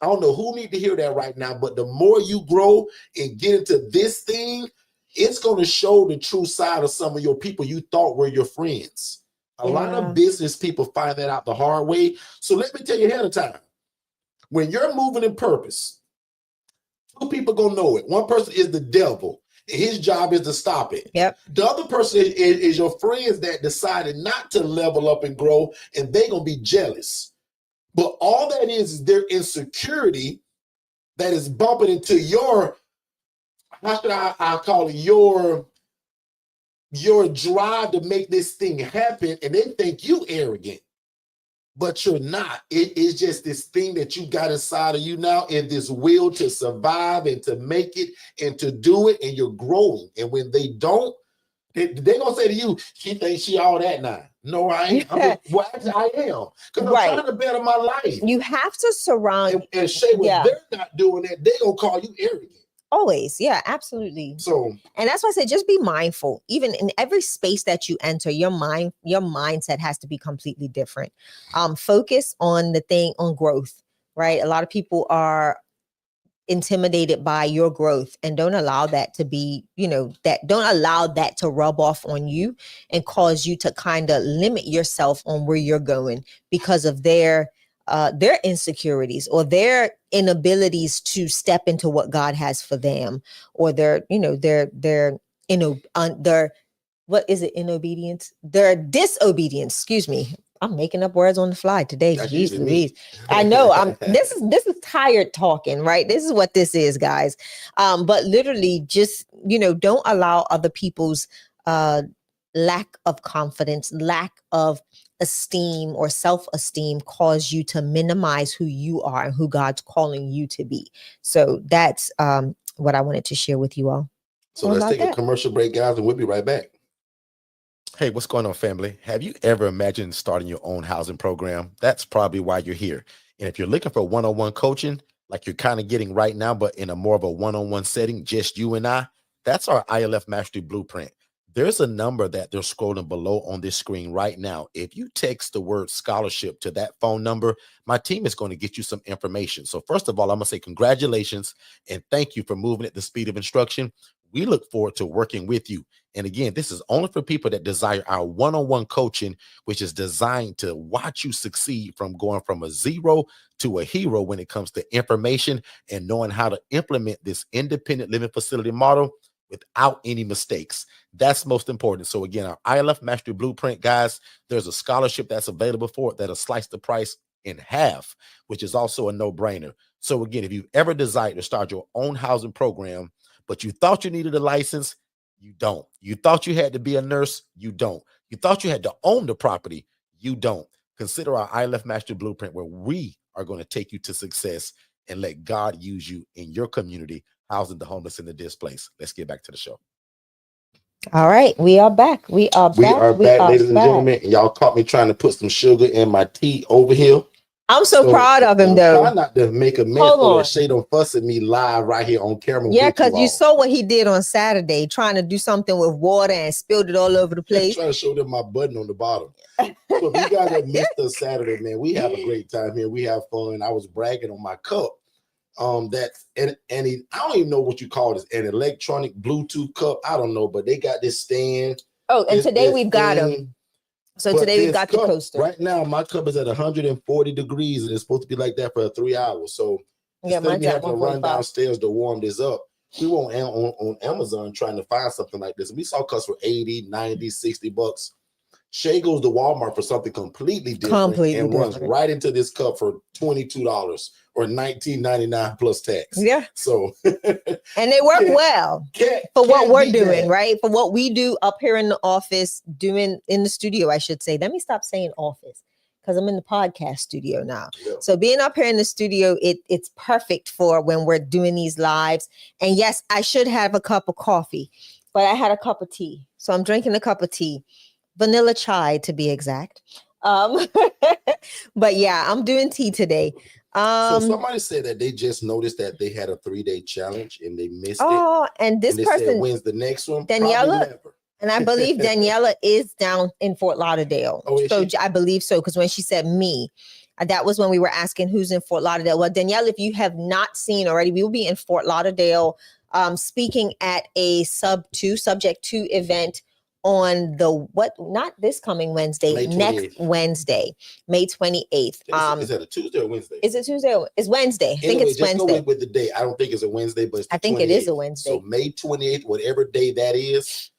I don't know who need to hear that right now, but the more you grow and get into this thing, it's going to show the true side of some of your people you thought were your friends. A lot of business people find that out the hard way. So let me tell you ahead of time, when you're moving in purpose, two people going to know it. One person is the devil, and his job is to stop it. Yep. The other person is your friends that decided not to level up and grow, and they're going to be jealous. But all that is their insecurity that is bumping into your, how should I call it, your drive to make this thing happen, and they think you arrogant. But you're not. It is just this thing that you got inside of you now, and this will to survive and to make it and to do it, and you're growing. And when they don't, they're going to say to you, she thinks she all that now. No, I ain't. Well, actually, I am. Because I'm trying to better my life. You have to surround. And Shay, when they're not doing that, they're going to call you arrogant. Always. Yeah, absolutely. So, and that's why I say, just be mindful. Even in every space that you enter, your mindset has to be completely different. Focus on on growth, right? A lot of people are intimidated by your growth, and don't allow that to be, don't allow that to rub off on you and cause you to kind of limit yourself on where you're going because of their insecurities or their inabilities to step into what God has for them, or their what is it? Inobedience, their disobedience. Excuse me. I'm making up words on the fly today. Jeez Louise. I know this is tired talking, right? This is what this is, guys. But literally just, don't allow other people's lack of confidence, lack of esteem or self-esteem cause you to minimize who you are and who God's calling you to be. So that's what I wanted to share with you all. So let's take a commercial break, guys, and we'll be right back. Hey, what's going on, family? Have you ever imagined starting your own housing program? That's probably why you're here. And if you're looking for one-on-one coaching, like you're kind of getting right now, but in a more of a one-on-one setting, just you and I, that's our ILF Mastery Blueprint. There's a number that they're scrolling below on this screen right now. If you text the word scholarship to that phone number, my team is going to get you some information. So first of all, I'm going to say congratulations and thank you for moving at the speed of instruction. We look forward to working with you. And again, this is only for people that desire our one-on-one coaching, which is designed to watch you succeed from going from a zero to a hero when it comes to information and knowing how to implement this independent living facility model without any mistakes. That's most important. So again, our ILF Mastery Blueprint, guys, there's a scholarship that's available for it that'll slice the price in half, which is also a no-brainer. So again, if you've ever desired to start your own housing program, but you thought you needed a license, you don't. You thought you had to be a nurse, you don't. You thought you had to own the property, you don't. Consider our ILF Mastery Blueprint, where we are going to take you to success and let God use you in your community, housing the homeless and the displaced. Let's get back to the show. All right, we are back. We are back, ladies and gentlemen. And y'all caught me trying to put some sugar in my tea over here. I'm so proud of him, though. Try not to make a mess so that Shay don't fuss at me live right here on camera. Yeah, because you saw what he did on Saturday, trying to do something with water and spilled it all over the place. Trying to show them my button on the bottom. So if you guys have missed us Saturday, man, we have a great time here. We have fun. I was bragging on my cup. That's I don't even know what you call this, an electronic Bluetooth cup. I don't know, but they got this stand. Oh, and today we've got them. So today we've got the coaster. Right now, my cup is at 140 degrees, and it's supposed to be like that for 3 hours. So instead of me having to run downstairs to warm this up, we went on Amazon trying to find something like this. We saw cups for 80, 90, 60 bucks. Shay goes to Walmart for something completely different runs right into this cup for $22 or $19.99 plus tax. Yeah. So and they work well for what we're doing, right? For what we do up here in the office, doing in the studio, I should say. Let me stop saying office because I'm in the podcast studio now. Yeah. So being up here in the studio, it's perfect for when we're doing these lives. And yes, I should have a cup of coffee, but I had a cup of tea. So I'm drinking a cup of tea. Vanilla chai to be exact. But yeah, I'm doing tea today. So somebody said that they just noticed that they had a 3-day challenge and they missed it. Oh, and this person wins the next one. Daniela, and I believe Daniela is down in Fort Lauderdale. Oh, so I believe so, because when she said me, that was when we were asking who's in Fort Lauderdale. Well, Danielle, if you have not seen already, we will be in Fort Lauderdale speaking at a Subject 2 event on not this coming Wednesday, next Wednesday, May 28th. Is that a Tuesday or Wednesday? Is it Tuesday? It's Wednesday. I think it's Wednesday. Go with the day. I don't think it's a Wednesday, but I think it is a Wednesday. So May 28th, whatever day that is.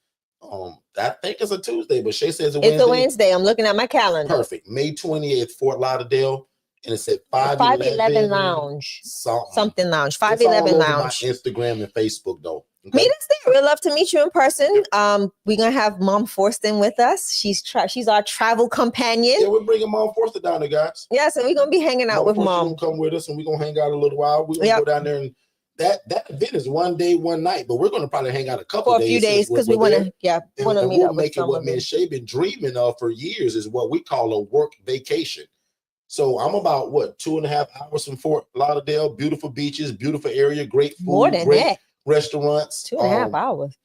I think it's a Tuesday, but Shay says it's a Wednesday. I'm looking at my calendar. Perfect. May 28th, Fort Lauderdale. And it's at 511 Lounge. Something Lounge. 511 Lounge. My Instagram and Facebook, though. Okay. Meet us there. We'd love to meet you in person. We're gonna have Mom Forston with us. She's our travel companion. Yeah, we're bringing Mom Forston down there, guys. Yeah, so we're gonna be hanging out with Mom. She's gonna come with us, and we're gonna hang out a little while. We're gonna go down there, and that event is 1 day, 1 night, but we're gonna probably hang out for a few days because we want to meet up with some what me and Shay been dreaming of for years is what we call a work vacation. So I'm about 2.5 hours from Fort Lauderdale. Beautiful beaches, beautiful area, great food, more than that. Restaurants. 2.5 hours.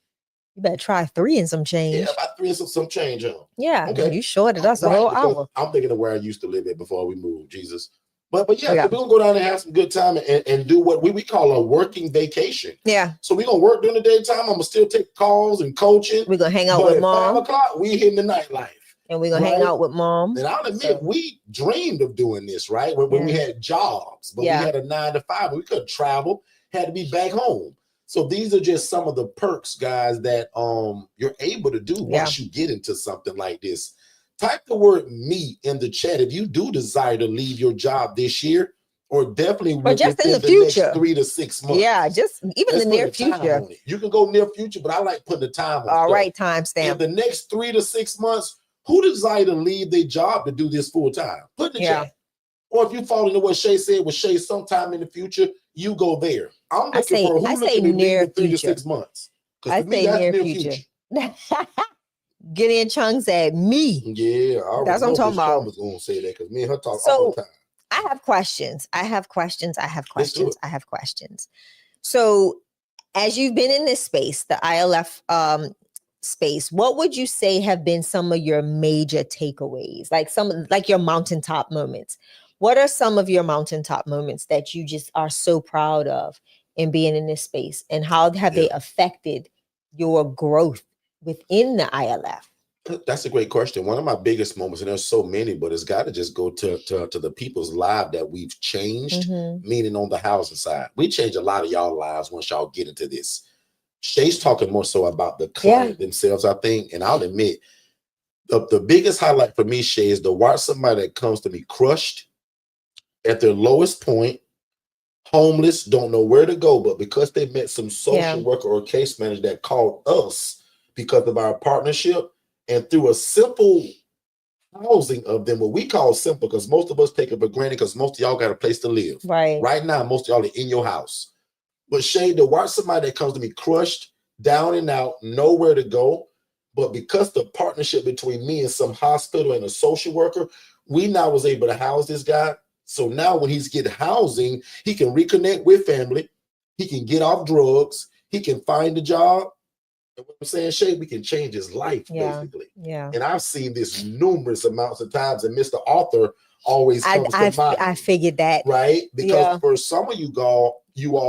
You better try 3 and some change. Yeah, about 3 and some change, huh? Yeah, okay. You shorted us a whole hour. I'm thinking of where I used to live at before we moved, Jesus. But yeah, so we're gonna go down and have some good time and do what we call a working vacation. Yeah. So we're gonna work during the daytime. I'm gonna still take calls and coaching. We're gonna hang out with Mom. At 5 o'clock, we hitting the nightlife. And we're gonna hang out with Mom. And I'll admit, we dreamed of doing this, right? When we had jobs, but we had a 9 to 5. We couldn't travel, had to be back home. So these are just some of the perks, guys, that you're able to do once you get into something like this. Type the word "me" in the chat if you do desire to leave your job this year, or definitely just in the future, next 3 to 6 months. Yeah, just even the near future. You can go near future, but I like putting the time on. All right, timestamp. In the next 3 to 6 months, who desire to leave their job to do this full time? Put in the chat. Or if you fall into what Shay said with Shay, sometime in the future, you go there. I'm looking for who looking to leave in 3 to 6 months. I say near future. Gideon Chung said me. Yeah, that's what I'm talking about. I was going to say that because me and her talk all the time. I have questions. So as you've been in this space, the ILF space, what would you say have been some of your major takeaways? Like your mountaintop moments. What are some of your mountaintop moments that you just are so proud of in being in this space? And how have they affected your growth within the ILF? That's a great question. One of my biggest moments, and there's so many, but it's got to just go to the people's lives that we've changed, meaning on the housing side. We change a lot of y'all lives once y'all get into this. Shay's talking more so about the client themselves, I think. And I'll admit, the biggest highlight for me, Shay, is to watch somebody that comes to me crushed at their lowest point, homeless, don't know where to go, but because they met some social worker or case manager that called us because of our partnership, and through a simple housing of them, what we call simple, because most of us take it for granted because most of y'all got a place to live. Right now, most of y'all are in your house. But Shay, to watch somebody that comes to me crushed, down and out, nowhere to go, but because the partnership between me and some hospital and a social worker, we now was able to house this guy. So now when he's getting housing, he can reconnect with family. He can get off drugs. He can find a job. And what I'm saying, Shay, we can change his life, basically. And I've seen this numerous amounts of times, and Mr. Author always comes to mind. I figured that. Right? Because for some of you all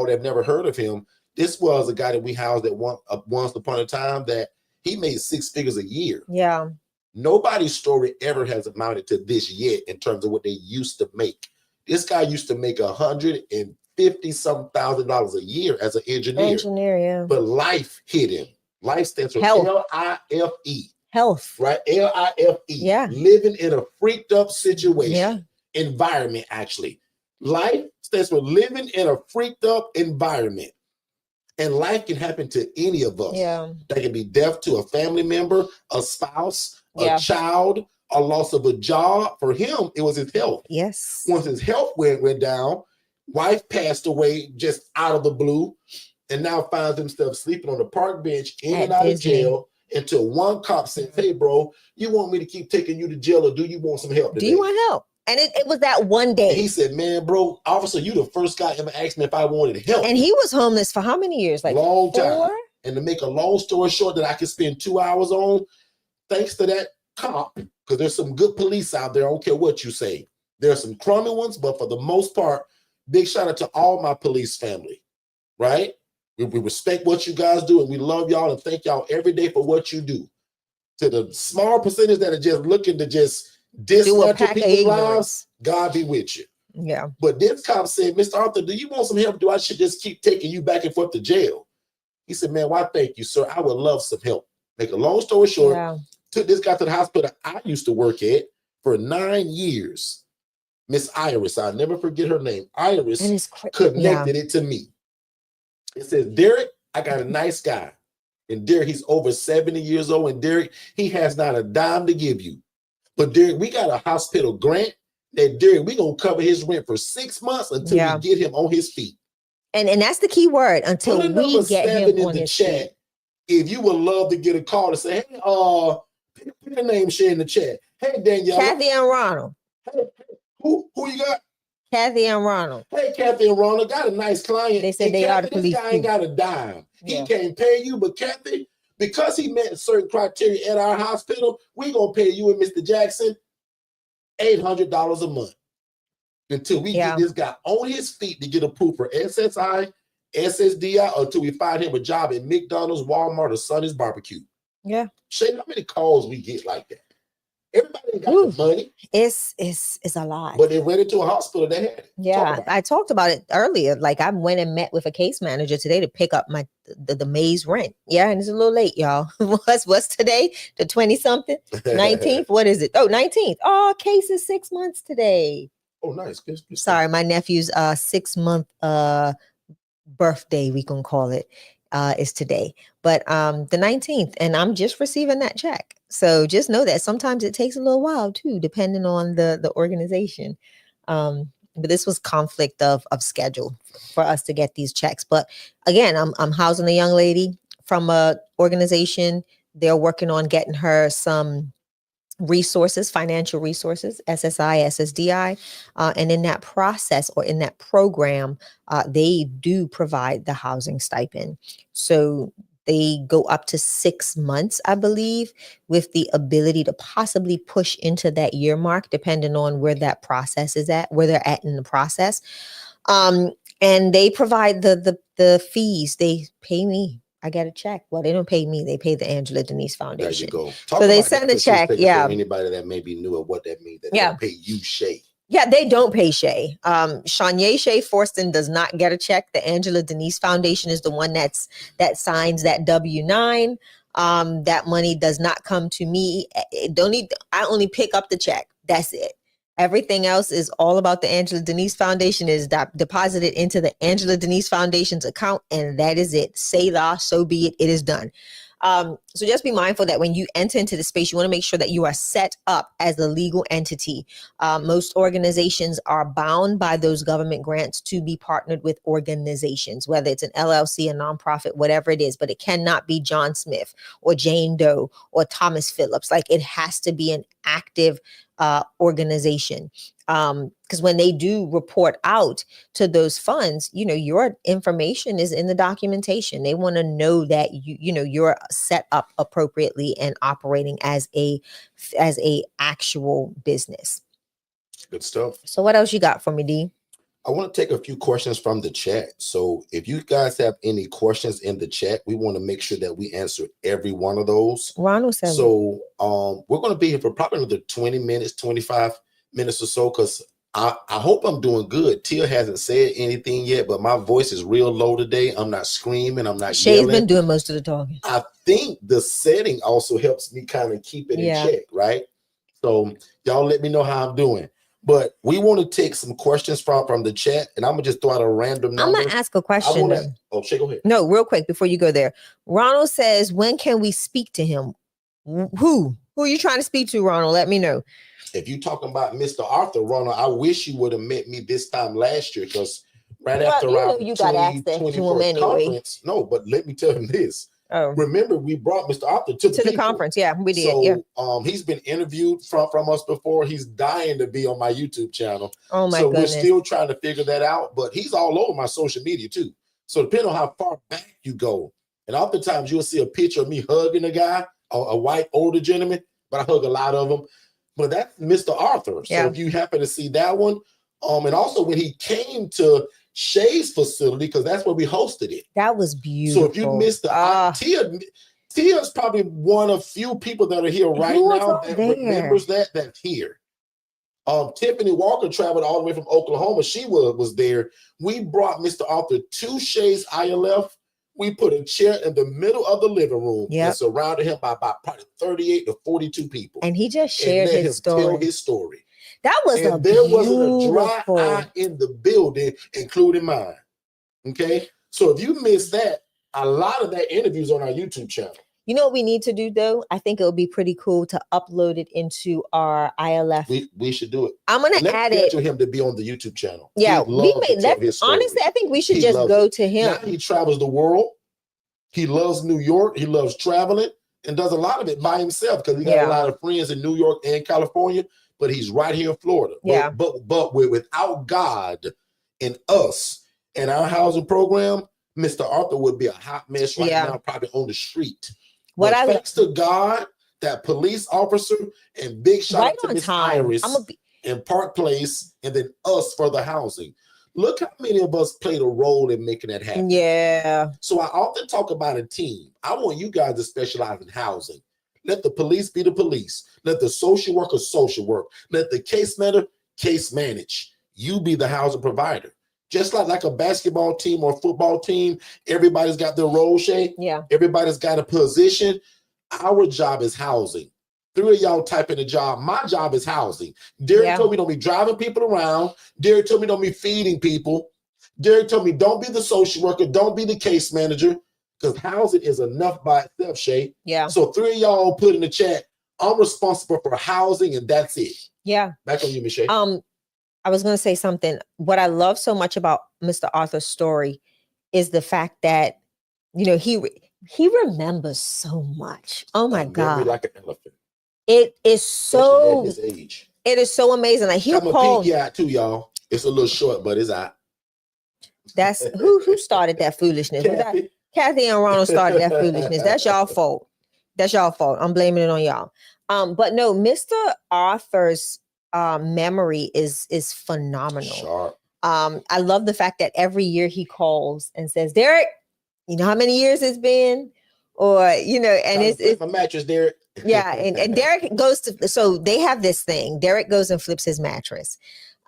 that have never heard of him, this was a guy that we housed at once upon a time that he made 6 figures a year. Nobody's story ever has amounted to this yet in terms of what they used to make. This guy used to make $150-some thousand a year as an engineer. But life hit him. Life stands for L-I-F-E. Health. Right? L-I-F-E. Living in a freaked up situation. Environment, actually. Life stands for living in a freaked up environment. And life can happen to any of us. That can be death to a family member, a spouse, a child, a loss of a job. For him, it was his health. Once his health went down, wife passed away just out of the blue, and now finds himself sleeping on the park bench in and out of jail until one cop says, "Hey, bro, you want me to keep taking you to jail, or do you want some help today?" Do you want help? And it was that one day. And he said, "Man, bro, officer, you the first guy ever asked me if I wanted help." And he was homeless for how many years? Like long 4? time. And to make a long story short that I could spend 2 hours on, thanks to that cop, because there's some good police out there. I don't care what you say. There are some crummy ones, but for the most part, big shout out to all my police family, right? We respect what you guys do, and we love y'all and thank y'all every day for what you do. To the small percentage that are just looking to just dismantle people's lives, God be with you. But this cop said, "Mr. Arthur, do you want some help? Do I should just keep taking you back and forth to jail?" He said, "Man, why thank you, sir. I would love some help." Make a long story short, took this guy to the hospital I used to work at for 9 years. Miss Iris, I'll never forget her name. Iris connected it to me. It says, "Derek, I got a nice guy." And Derek, he's over 70 years old. And Derek, he has not a dime to give you. But Derek, we got a hospital grant that Derek, we gonna cover his rent for 6 months until we get him on his feet. And that's the key word, until we get him on his feet. If you would love to get a call to say, "Hey, pick a name, share in the chat. Hey, Danielle. Kathy and Ronald. Hey, who you got? Kathy and Ronald. Hey, Kathy and Ronald, got a nice client. They said they are the police. This guy ain't got a dime. He can't pay you, but Kathy, because he met certain criteria at our hospital, we gonna pay you and Mr. Jackson $800 a month until we get this guy on his feet to get approved for SSI, SSDI, or until we find him a job at McDonald's, Walmart, or Sonny's Barbecue." Shay, how many calls we get like that? Everybody ain't got the money. It's a lot. But they went into a hospital, they had it. I talked about it earlier. Like, I went and met with a case manager today to pick up the May's rent. And it's a little late, y'all. What's today? The 20-something? 19th? What is it? Oh, 19th. Oh, case is 6 months today. Oh, nice. Good. Sorry, my nephew's 6-month birthday, we can call it, is today. But the 19th, and I'm just receiving that check. So just know that sometimes it takes a little while too, depending on the organization. But this was conflict of schedule for us to get these checks. But again, I'm housing a young lady from a organization. They're working on getting her some resources, financial resources, SSI, SSDI. And in that process, or in that program, they do provide the housing stipend. So They go up to 6 months, I believe, with the ability to possibly push into that year mark, depending on where that process is at, where they're at in the process. And they provide the fees. They pay me. I get a check. Well, they don't pay me. They pay the Angela Denise Foundation. There you go. So they send a check. Yeah. For anybody that may be new at what that means, that they Yeah. don't pay you, Shay. Yeah, they don't pay Shay. Shanye Shay Forston does not get a check. The Angela Denise Foundation is the one that signs that W-9. That money does not come to me. I only pick up the check. That's it. Everything else is all about the Angela Denise Foundation, is deposited into the Angela Denise Foundation's account, and that is it. Selah, so be it. It is done. So just be mindful that when you enter into the space, you want to make sure that you are set up as a legal entity. Most organizations are bound by those government grants to be partnered with organizations, whether it's an LLC, a nonprofit, whatever it is, but it cannot be John Smith or Jane Doe or Thomas Phillips. Like, it has to be an active organization. Because when they do report out to those funds, your information is in the documentation. They want to know that you're set up appropriately and operating as a actual business. Good stuff. So what else you got for me, D? I want to take a few questions from the chat. So if you guys have any questions in the chat, we want to make sure that we answer every one of those. Ronald said so. We're going to be here for probably another 20 minutes, 25 minutes or so, because I hope I'm doing good. Tia hasn't said anything yet, but my voice is real low today. I'm not screaming. I'm not Shay's yelling. Been doing most of the talking. I think the setting also helps me kind of keep it in check, right? So y'all let me know how I'm doing. But we want to take some questions from the chat, and I'm going to just throw out a random number. I'm going to ask a question. Shay, go ahead. No, real quick before you go there. Ronald says, when can we speak to him? Who are you trying to speak to, Ronald? Let me know. If you're talking about Mr. Arthur, Ronald, I wish you would have met me this time last year, because after our 2021 conference, no, but let me tell him this. Oh. Remember, we brought Mr. Arthur to the conference. Yeah, we did. So he's been interviewed from us before. He's dying to be on my YouTube channel. Oh my goodness. We're still trying to figure that out, but he's all over my social media too. So depending on how far back you go, and oftentimes you'll see a picture of me hugging a guy, a white older gentleman, but I hug a lot of them. But that's Mr. Arthur. So if you happen to see that one, and also when he came to Shay's facility, because that's where we hosted it. That was beautiful. So if you missed Tia's probably one of few people that are here right now that remembers that's here. Tiffany Walker traveled all the way from Oklahoma. She was there. We brought Mr. Arthur to Shay's ILF. We put a chair in the middle of the living room and surrounded him by about probably 38 to 42 people. And he just shared his story. Tell his story. That was there wasn't a dry eye in the building, including mine. Okay, so if you missed that, a lot of that interview is on our YouTube channel. You know what we need to do, though? I think it would be pretty cool to upload it into our ILF. We should do it. I'm going to add it. To him to be on the YouTube channel. Yeah, honestly, I think we should just go to him. Now he travels the world. He loves New York. He loves traveling and does a lot of it by himself, because he got a lot of friends in New York and California, but he's right here in Florida. Yeah. But without God and us and our housing program, Mr. Arthur would be a hot mess right now, probably on the street. Thanks to God, that police officer, and big shout out to Miss Iris in Park Place, and then us for the housing. Look how many of us played a role in making that happen. Yeah. So I often talk about a team. I want you guys to specialize in housing. Let the police be the police. Let the social worker social work. Let the case manager case manage. You be the housing provider. Just like a basketball team or a football team, everybody's got their role, Shay. Yeah. Everybody's got a position. Our job is housing. 3 of y'all type in the job. My job is housing. Derek told me don't be driving people around. Derek told me don't be feeding people. Derek told me don't be the social worker. Don't be the case manager, because housing is enough by itself, Shay. Yeah. So 3 of y'all put in the chat, I'm responsible for housing, and that's it. Yeah. Back on you, Michelle. I was going to say something. What I love so much about Mr. Arthur's story is the fact that, he remembers so much. Oh my God. Like an elephant. It is so, at his age. It is so amazing. Like he'll call. Yeah, too, y'all. It's a little short, but it's out. That's who started that foolishness. Kathy and Ronald started that foolishness. That's y'all fault. That's y'all fault. I'm blaming it on y'all. But no, Mr. Arthur's memory is phenomenal. Sharp. I love the fact that every year he calls and says, Derek, you know how many years it's been? Or, you know, and it's my mattress, Derek. Yeah, and Derek goes to, so they have this thing. Derek goes and flips his mattress.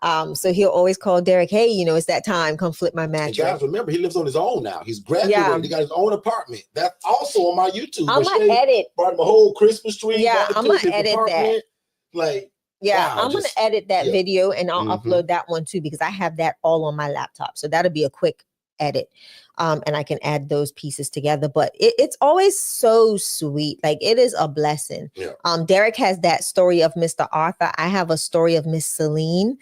So he'll always call Derek, hey, you know, it's that time. Come flip my mattress. And guys, remember, he lives on his own now. He's graduated. Yeah. He got his own apartment. That's also on my YouTube. I'm gonna edit. Brought him a whole Christmas tree. Yeah, I'm gonna edit that. Like, yeah, wow, I'm gonna edit that video and I'll upload that one too, because I have that all on my laptop. So that'll be a quick edit. And I can add those pieces together. But it's always so sweet. Like, it is a blessing. Yeah. Derek has that story of Mr. Arthur. I have a story of Miss Celine.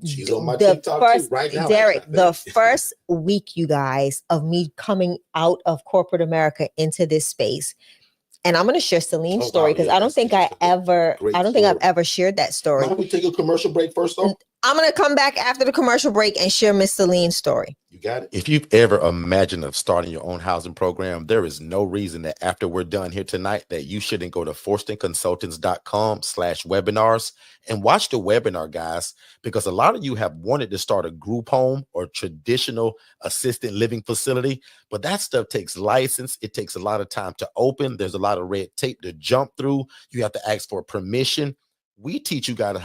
She's on my TikTok too right now. Derek, the first week, you guys, of me coming out of corporate America into this space. And I'm going to share Celine's story because I don't think I've ever shared that story. Why don't we take a commercial break first, though? I'm going to come back after the commercial break and share Miss Celine's story. You got it. If you've ever imagined of starting your own housing program, there is no reason that after we're done here tonight that you shouldn't go to forstonconsultants.com/webinars and watch the webinar, guys, because a lot of you have wanted to start a group home or traditional assisted living facility, but that stuff takes license. It takes a lot of time to open. There's a lot of red tape to jump through. You have to ask for permission. We teach you guys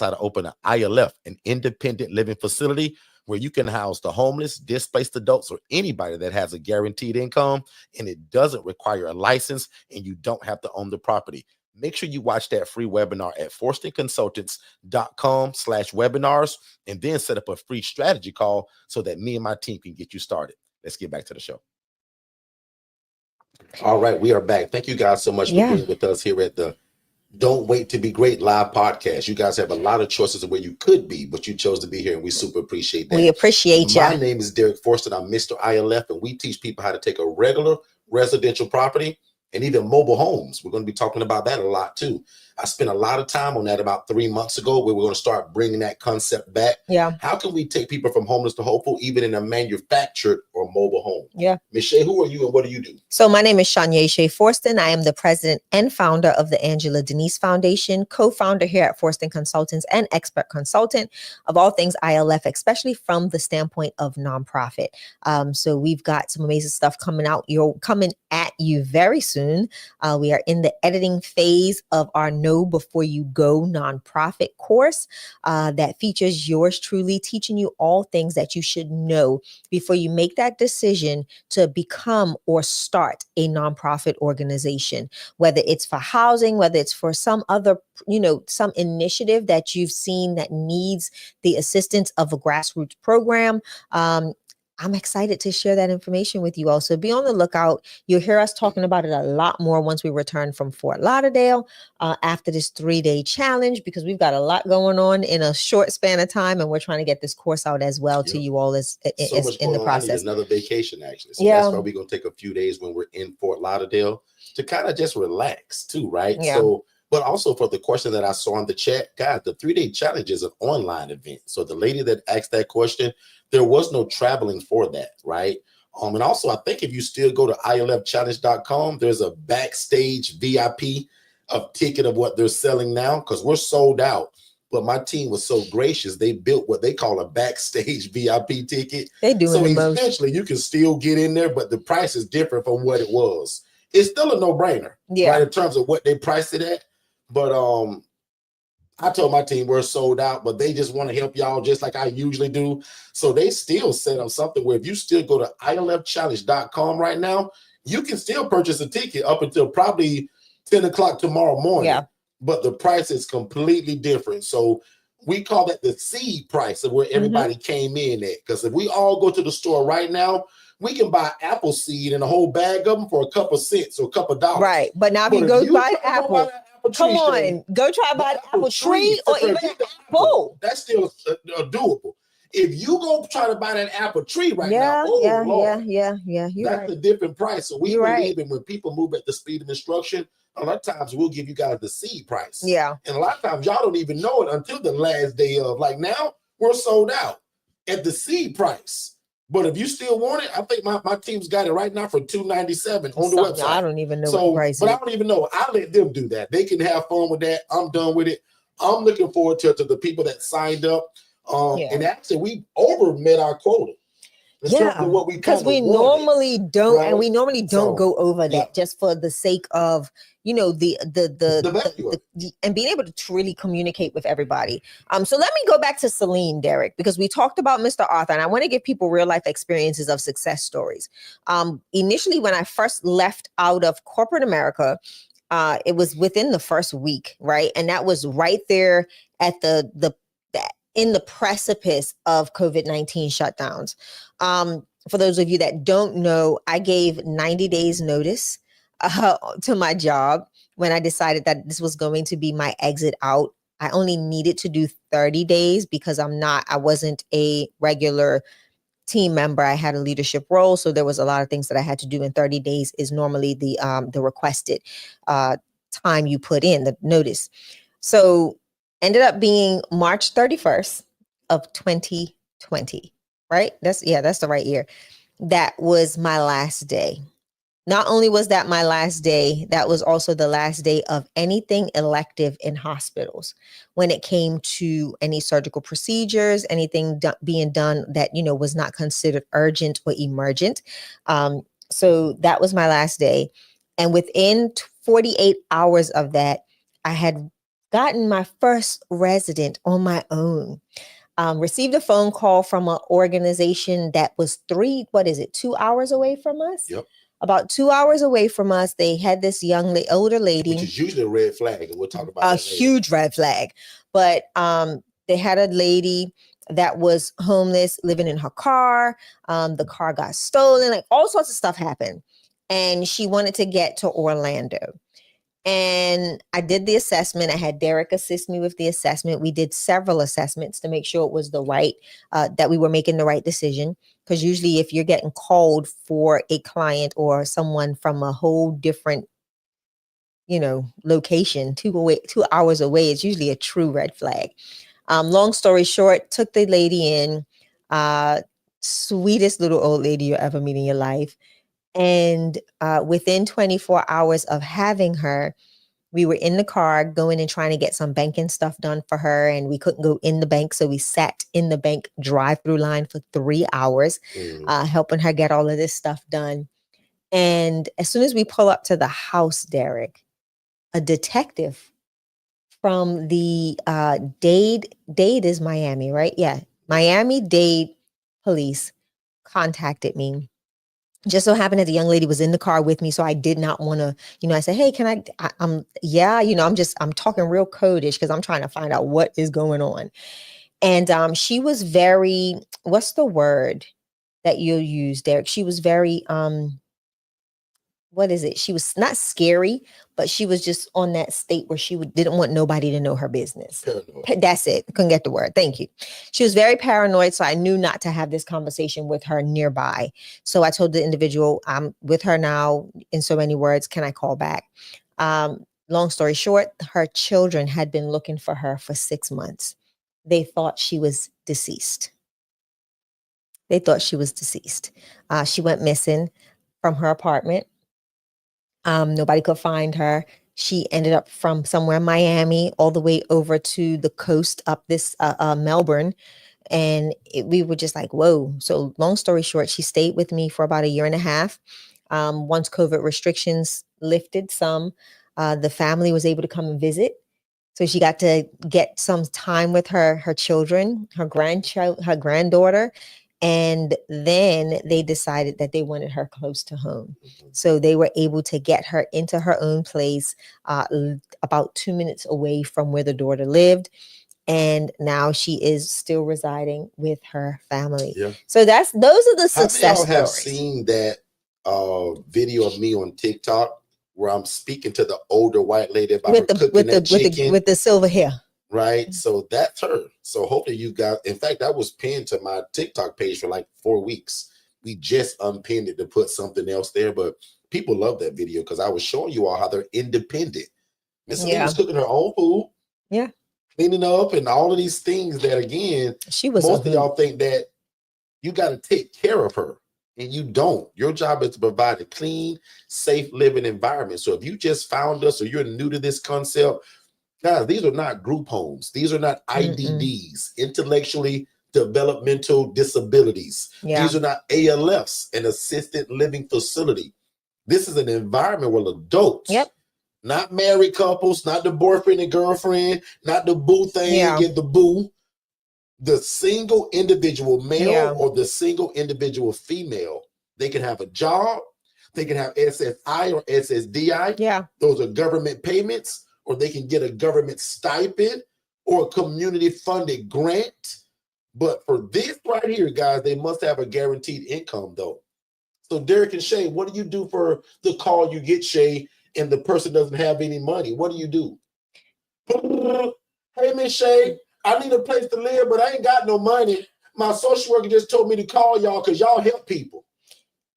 how to open an ILF, an independent living facility, where you can house the homeless, displaced adults, or anybody that has a guaranteed income, and it doesn't require a license, and you don't have to own the property. Make sure you watch that free webinar at forstonconsultants.com/webinars, and then set up a free strategy call so that me and my team can get you started. Let's get back to the show. All right, we are back. Thank you guys so much for being with us here at the Don't Wait to Be Great live podcast. You guys have a lot of choices of where you could be, but you chose to be here, and we super appreciate that. We appreciate you. My name is Derek Forston. I'm Mr. ILF, and we teach people how to take a regular residential property and even mobile homes. We're going to be talking about that a lot too. I spent a lot of time on that about 3 months ago, where we're going to start bringing that concept back. Yeah. How can we take people from homeless to hopeful, even in a manufactured or mobile home? Yeah. Ms. Shea, who are you and what do you do? So my name is Shanya Shea Forston. I am the president and founder of the Angela Denise Foundation, co-founder here at Forston Consultants and expert consultant of all things ILF, especially from the standpoint of nonprofit. So we've got some amazing stuff coming at you very soon. We are in the editing phase of our Know Before You Go nonprofit course that features yours truly, teaching you all things that you should know before you make that decision to become or start a nonprofit organization, whether it's for housing, whether it's for some other, some initiative that you've seen that needs the assistance of a grassroots program. I'm excited to share that information with you all. So be on the lookout. You'll hear us talking about it a lot more once we return from Fort Lauderdale after this 3-day challenge, because we've got a lot going on in a short span of time, and we're trying to get this course out as well to you all as in the process. I need another vacation, actually. So that's why we're going to take a few days when we're in Fort Lauderdale to kind of just relax too, right? Yeah. So, but also for the question that I saw in the chat, guys, the 3-day challenge is an online event. So the lady that asked that question, there was no traveling for that, right? And also, I think if you still go to ilfchallenge.com, there's a backstage VIP ticket of what they're selling now, because we're sold out. But my team was so gracious, they built what they call a backstage VIP ticket. They do. So essentially, you can still get in there, but the price is different from what it was. It's still a no-brainer, right, in terms of what they priced it at. But I told my team we're sold out, but they just want to help y'all just like I usually do. So they still set up something where if you still go to ilfchallenge.com right now, you can still purchase a ticket up until probably 10 o'clock tomorrow morning. Yeah. But the price is completely different. So we call that the seed price of where everybody came in at. Because if we all go to the store right now, we can buy apple seed and a whole bag of them for a couple cents or a couple dollars. Right. But now if you go buy apple, come on, go try to buy an apple tree or even an apple. That's still doable. If you go try to buy that apple tree now, Lord, that's a different price. So we believe in when people move at the speed of instruction, a lot of times we'll give you guys the seed price. Yeah. And a lot of times y'all don't even know it until the last day of, like, now we're sold out at the seed price. But if you still want it, I think my team's got it right now for $297 on the website. I don't even know what the price is. I don't even know. I let them do that. They can have fun with that. I'm done with it. I'm looking forward to the people that signed up. And actually, we over met our quota. Because we normally don't, right? And we normally don't go over that just for the sake of, you know, the and being able to really communicate with everybody. So let me go back to Celine, Derek, because we talked about Mr. Arthur, and I want to give people real life experiences of success stories. Initially, when I first left out of corporate America, it was within the first week, right? And that was right there at in the precipice of COVID-19 shutdowns. For those of you that don't know, I gave 90 days notice to my job when I decided that this was going to be my exit out. I only needed to do 30 days because I wasn't a regular team member. I had a leadership role. So there was a lot of things that I had to do, and 30 days is normally the requested time you put in the notice. So ended up being March 31st of 2020, right? That's the right year. That was my last day. Not only was that my last day, that was also the last day of anything elective in hospitals. When it came to any surgical procedures, anything being done that, you know, was not considered urgent or emergent. So that was my last day. And within 48 hours of that, I had gotten my first resident on my own. Received a phone call from an organization that was 2 hours away from us? Yep. About 2 hours away from us. They had this older lady. Which is usually a red flag, and we'll talk about that later. Huge red flag. But they had a lady that was homeless, living in her car. The car got stolen, like all sorts of stuff happened. And she wanted to get to Orlando. And I did the assessment. I had Derek assist me with the assessment. We did several assessments to make sure it was the right, that we were making the right decision. Because usually if you're getting called for a client or someone from a whole different, you know, location, 2 hours away, it's usually a true red flag. Long story short, took the lady in, sweetest little old lady you'll ever meet in your life. And within 24 hours of having her, we were in the car going and trying to get some banking stuff done for her. And we couldn't go in the bank. So we sat in the bank drive-through line for 3 hours, helping her get all of this stuff done. And as soon as we pull up to the house, Derek, a detective from the Dade is Miami, right? Yeah. Miami-Dade police contacted me. Just so happened that the young lady was in the car with me. So I did not want to, you know, I said, hey, can I'm talking real codish because I'm trying to find out what is going on. And she was very, what's the word that you'll use, Derek? She was very, what is it? She was not scary, but she was just on that state where she didn't want nobody to know her business. Paranoid. That's it. Couldn't get the word. Thank you. She was very paranoid. So I knew not to have this conversation with her nearby. So I told the individual, I'm with her now in so many words. Can I call back? Long story short, her children had been looking for her for 6 months. They thought she was deceased. She went missing from her apartment. Nobody could find her. She ended up from somewhere in Miami all the way over to the coast up this Melbourne. And we were just like, whoa. So long story short, she stayed with me for about 1.5 years. Once COVID restrictions lifted some, the family was able to come and visit. So she got to get some time with her children, her granddaughter. And then they decided that they wanted her close to home. So they were able to get her into her own place, about 2 minutes away from where the daughter lived. And now she is still residing with her family. Yeah. So those are the success stories. Have seen that video of me on TikTok where I'm speaking to the older white lady about her cooking that chicken with the silver hair. Right. So that's her. So hopefully you got, in fact, that was pinned to my TikTok page for like 4 weeks. We just unpinned it to put something else there, but people love that video because I was showing you all how they're independent. Miss Lee was cooking her own food. Yeah. Cleaning up and all of these things that, again, most of y'all think that You got to take care of her. And you don't. Your job is to provide a clean, safe living environment. So if you just found us or you're new to this concept, guys, these are not group homes. These are not IDDs, intellectually developmental disabilities. Yeah. These are not ALFs, an assisted living facility. This is an environment where adults, not married couples, not the boyfriend and girlfriend, not the boo thing, get the boo. The single individual male or the single individual female, they can have a job, they can have SSI or SSDI. Yeah. Those are government payments, or they can get a government stipend or a community funded grant. But for this right here, guys, they must have a guaranteed income though. So Derek and Shay, what do you do for the call you get, Shay, and the person doesn't have any money? What do you do? Hey, Miss Shay, I need a place to live, but I ain't got no money. My social worker just told me to call y'all because y'all help people.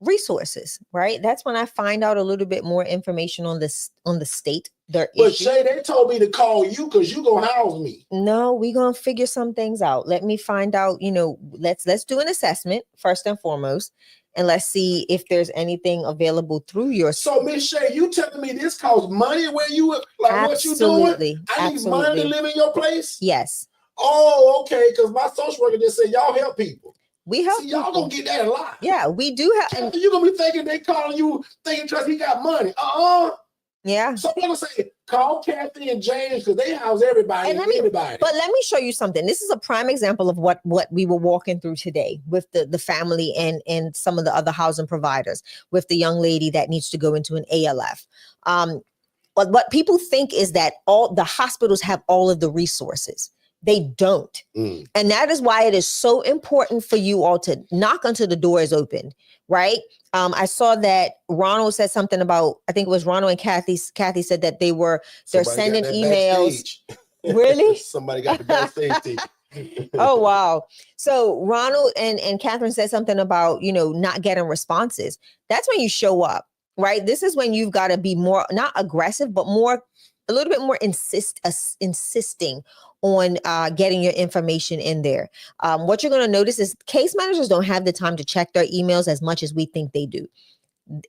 Resources, right? That's when I find out a little bit more information on this, on the state. But Shay, they told me to call you because you gonna house me. No, we gonna figure some things out. Let me find out, you know, let's do an assessment first and foremost, and let's see if there's anything available through your. So Miss Shay, you telling me this costs money where you like Absolutely. What you doing? I need money to live in your place? Yes. Oh, okay, because my social worker just said y'all help people. We help. See, y'all gonna get that a lot. Yeah, we do have. And you're gonna be thinking they calling you, thinking trust he got money. Yeah. So I'm gonna say call Kathy and James because they house everybody and anybody. But let me show you something. This is a prime example of what we were walking through today with the family and some of the other housing providers, with the young lady that needs to go into an ALF. But what people think is that all the hospitals have all of the resources. They don't. And that is why it is so important for you all to knock until the door is open, right? I saw that Ronald said something about, I think it was Ronald and Kathy. Kathy said that they're sending emails. Really? Somebody got the backstage ticket. Oh, wow. So Ronald and Catherine said something about, you know, not getting responses. That's when you show up, right? This is when you've got to be more, not aggressive, but a little bit more insisting on getting your information in there. What you're going to notice is case managers don't have the time to check their emails as much as we think they do.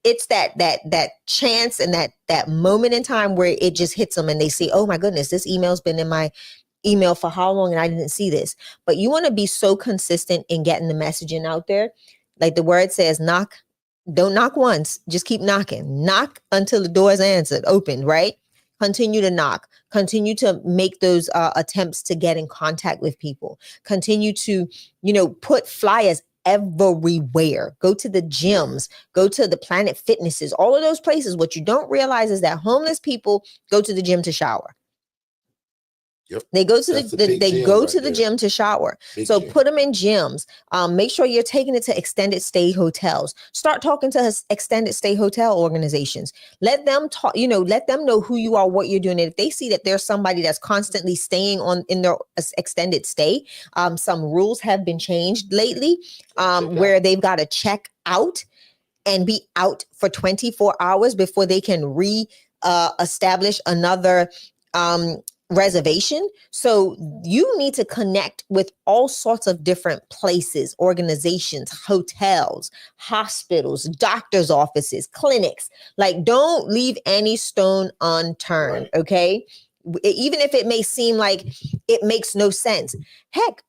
It's that chance and that moment in time where it just hits them and they say, oh my goodness, this email's been in my email for how long and I didn't see this. But you want to be so consistent in getting the messaging out there. Like the word says, knock, don't knock once, just keep knocking. Knock until the door is answered, open, right? Continue to knock, continue to make those attempts to get in contact with people, continue to, you know, put flyers everywhere, go to the gyms, go to the Planet Fitnesses, all of those places. What you don't realize is that homeless people go to the gym to shower. Yep. They go to the gym to shower. So put them in gyms. Make sure you're taking it to extended stay hotels. Start talking to extended stay hotel organizations. Let them talk, you know, let them know who you are, what you're doing. And if they see that there's somebody that's constantly staying in their extended stay, some rules have been changed lately where they've got to check out and be out for 24 hours before they can establish another reservation. So you need to connect with all sorts of different places, organizations, hotels, hospitals, doctors' offices, clinics. Like, don't leave any stone unturned. Right. Okay. Even if it may seem like it makes no sense. Heck,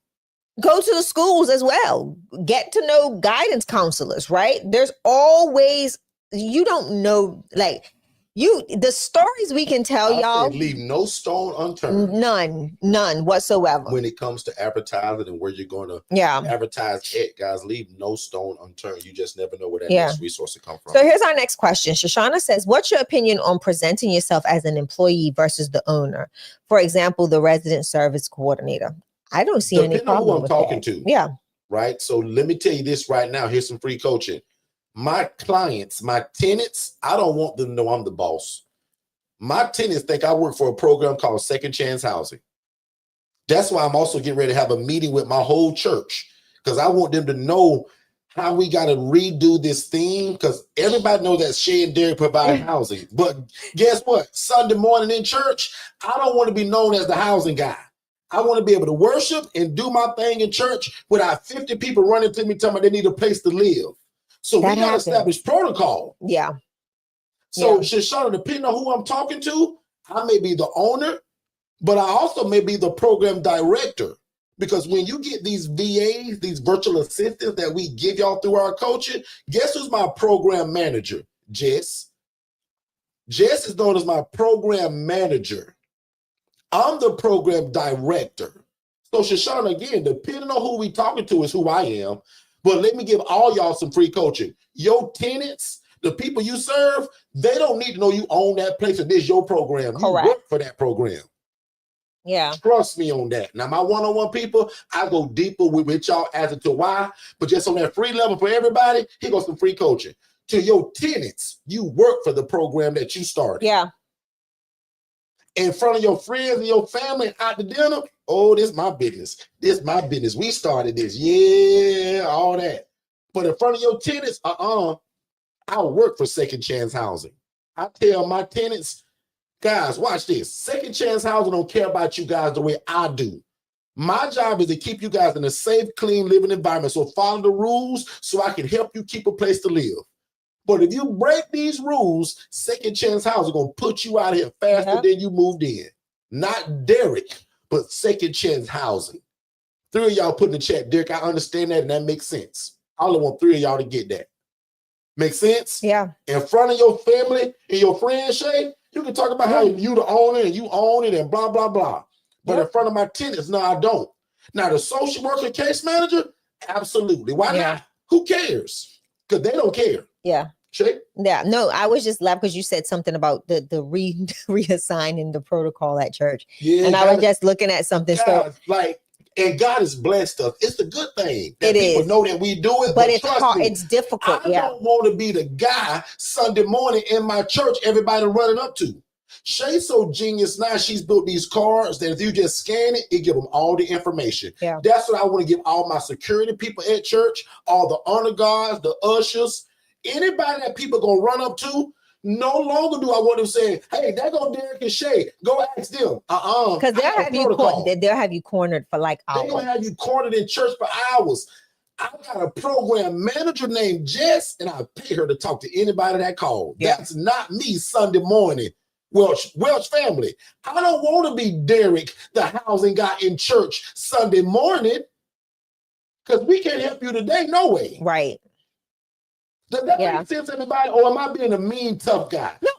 go to the schools as well. Get to know guidance counselors, right? There's always, you don't know, like, the stories we can tell y'all. Leave no stone unturned. None whatsoever. When it comes to advertising and where you're going to advertise it, guys, leave no stone unturned. You just never know where that next resource will come from. So here's our next question. Shoshana says, what's your opinion on presenting yourself as an employee versus the owner? For example, the resident service coordinator. I don't see any problem with that. Depending on who I'm talking to. Yeah. Right. So let me tell you this right now. Here's some free coaching. My clients, my tenants, I don't want them to know I'm the boss. My tenants think I work for a program called Second Chance Housing. That's why I'm also getting ready to have a meeting with my whole church, because I want them to know how we got to redo this thing, because everybody knows that Shay and Derek provide housing. But guess what? Sunday morning in church, I don't want to be known as the housing guy. I want to be able to worship and do my thing in church without 50 people running to me telling me they need a place to live. So we got to establish protocol. Yeah. So Shoshana, depending on who I'm talking to, I may be the owner, but I also may be the program director. Because when you get these VAs, these virtual assistants that we give y'all through our coaching, guess who's my program manager? Jess. Jess is known as my program manager. I'm the program director. So Shoshana, again, depending on who we talking to is who I am. But let me give all y'all some free coaching. Your tenants, the people you serve, they don't need to know you own that place or this is your program. Correct. You work for that program. Yeah. Trust me on that. Now, my one-on-one people, I go deeper with y'all as to why. But just on that free level for everybody, here goes some free coaching. To your tenants, you work for the program that you started. Yeah. In front of your friends and your family at the dinner, oh, this is my business. This is my business. We started this. Yeah, all that. But in front of your tenants, I work for Second Chance Housing. I tell my tenants, guys, watch this. Second Chance Housing don't care about you guys the way I do. My job is to keep you guys in a safe, clean living environment. So follow the rules so I can help you keep a place to live. But if you break these rules, Second Chance Housing going to put you out here faster than you moved in. Not Derek, but Second Chance Housing. 3 of y'all put in the chat, Derek, I understand that and that makes sense. I only want 3 of y'all to get that. Make sense? Yeah. In front of your family and your friends, Shay, you can talk about how you the owner and you own it and blah, blah, blah. But in front of my tenants, no, I don't. Now, the social worker case manager, absolutely. Why not? Who cares? Because they don't care. Yeah. Shay? Yeah. No, I was just laughing because you said something about the reassigning the protocol at church. Yeah. And I was just looking at something. Guys, and God has blessed us. It's a good thing that people know that we do it. But it's hard. It's difficult. I don't want to be the guy Sunday morning in my church everybody running up to. Shay's so genius now. She's built these cards that if you just scan it, it give them all the information. Yeah. That's what I want to give all my security people at church, all the honor guards, the ushers, anybody that people going to run up to. No longer do I want them saying, hey, there go Derek and Shay. Go ask them. Because they'll have you cornered for like hours. They're going to have you cornered in church for hours. I got a program manager named Jess, and I pay her to talk to anybody that called. Yeah. That's not me Sunday morning. Welch family. I don't want to be Derek, the housing guy in church Sunday morning, because we can't help you today. No way. Right. Does that make sense, everybody? Or am I being a mean, tough guy? No,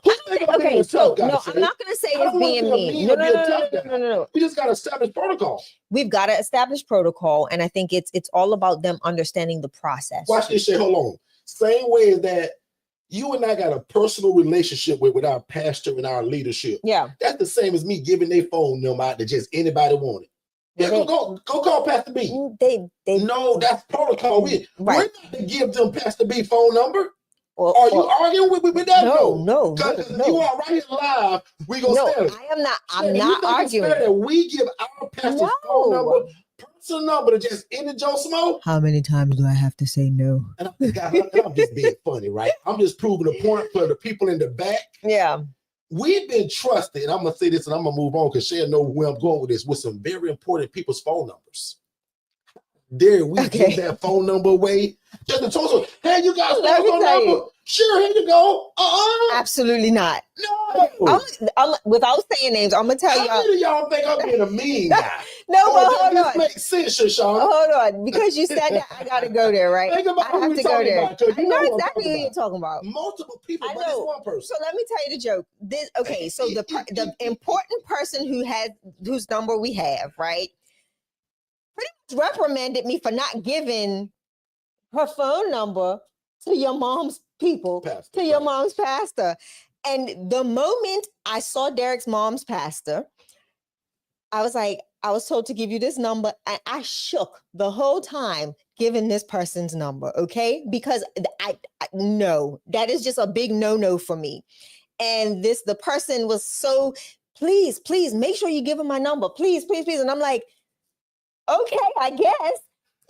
okay, so no, I'm not going to say it's being mean. No. We just got to establish protocol. We've got to establish protocol, and I think it's all about them understanding the process. Watch this shit. Hold on. Same way that you and I got a personal relationship with our pastor and our leadership. Yeah. That's the same as me giving their phone number out to just anybody want it. Yeah, go call Pastor B. No, that's protocol. We're not to give them Pastor B phone number. Are you arguing with that? No. Because you are right here live. We gonna stand it. I'm not arguing. That we give our pastor's phone number, personal number to just any Joe Smo. How many times do I have to say no? And I'm just being funny, right? I'm just proving a point for the people in the back. Yeah. We've been trusted, and I'm going to say this and I'm going to move on because Shay know where I'm going with this, with some very important people's phone numbers. There, we give that phone number away. Just to tell us, hey, you guys got phone number? Sure, here you go. Absolutely not. No. I'm, without saying names, I'm going to tell y'all. How many of y'all think I'm being a mean guy? No, but hold on. This makes sense, Shoshana. Hold on. Because you said that, I got to go there, right? Think about I have to go there. I know exactly who you're talking about. Multiple people, but it's one person. So let me tell you the joke. So the important person whose number we have, right, pretty much reprimanded me for not giving her phone number to your mom's people, to your mom's pastor. And the moment I saw Derek's mom's pastor, I was like, I was told to give you this number, and I shook the whole time giving this person's number, okay? Because no, that is just a big no for me. And the person was so, please, make sure you give him my number, please. And I'm like, okay, I guess.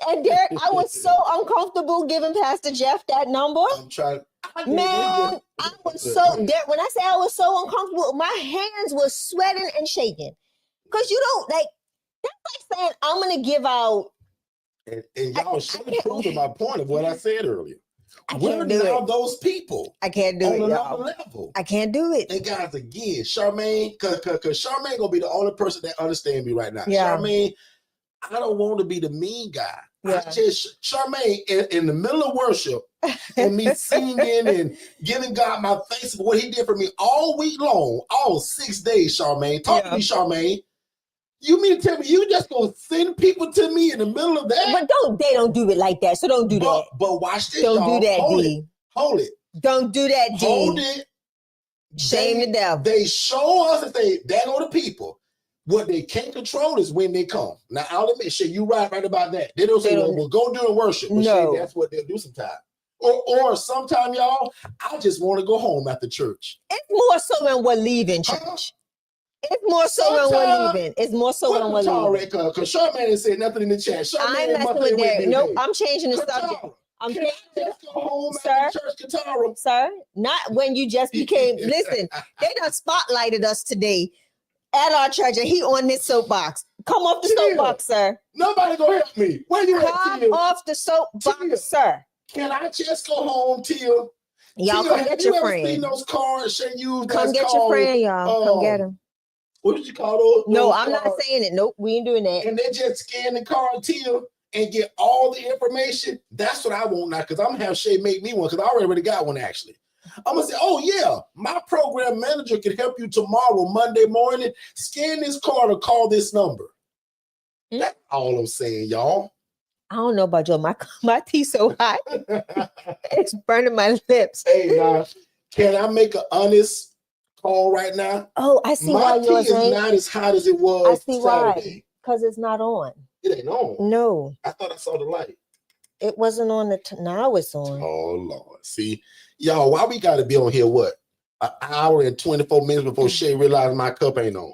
And Derek, I was so uncomfortable giving Pastor Jeff that number. I'm trying. Man, I was so, Derek, when I say I was so uncomfortable, my hands were sweating and shaking. Because you don't, like, saying I'm gonna give out. And y'all should have proven my point of what I said earlier. We're do now it. those people I can't do on it, another y'all. level. I can't do it. And guys, again, Charmaine, cause Charmaine gonna be the only person that understand me right now. Yeah. Charmaine, I don't want to be the mean guy. Yeah. I just Charmaine in the middle of worship and me singing and giving God my thanks for what He did for me all week long, all 6 days. Charmaine, talk to me, Charmaine. You mean to tell me you just gonna send people to me in the middle of that? But they don't do it like that. So don't do that. But watch this, Don't y'all. do that, Hold D. Hold it. Don't do that, D. Hold it. Shame the devil. They show us that they go to people. What they can't control is when they come. Now, I'll admit, shit, you right about that. They don't say, well, go during worship. But no. Shit, that's what they'll do sometimes. Or sometime, y'all, I just want to go home after church. It's more so when we're leaving church. It's more so when we're leaving. It's more so when we're leaving. Because Charmaine didn't say nothing in the chat. I'm messing with that. Nope, I'm changing the subject. I'm changing just go home sir, after church, Katara. Sir, not when you just became. Listen, they done spotlighted us today at our church, and he on this soapbox. Come off the soapbox, sir. Nobody gonna help me. Where you at, Come off the soapbox, sir. Can I just go home, Tia? Y'all come get your friend. Seen those cards she used? Come get your friend, y'all. Come get him. What did you call those? No, I'm not saying it. Nope, we ain't doing that. And they just scan the card, Tia, and get all the information. That's what I want now, because I'm gonna have Shay make me one, because I already got one actually. I'm gonna say, oh yeah, my program manager can help you tomorrow, Monday morning. Scan this card or call this number. That's all I'm saying, y'all. I don't know about you. My tea's so hot. It's burning my lips. Hey, now, can I make an honest call right now? Oh, I see why yours ain't not as hot as it was. I see Saturday. why. Because it's not on. It ain't on. No. I thought I saw the light. It wasn't on now it's on. Oh Lord. See, y'all, why we gotta be on here what? An hour and 24 minutes before Shay realized my cup ain't on.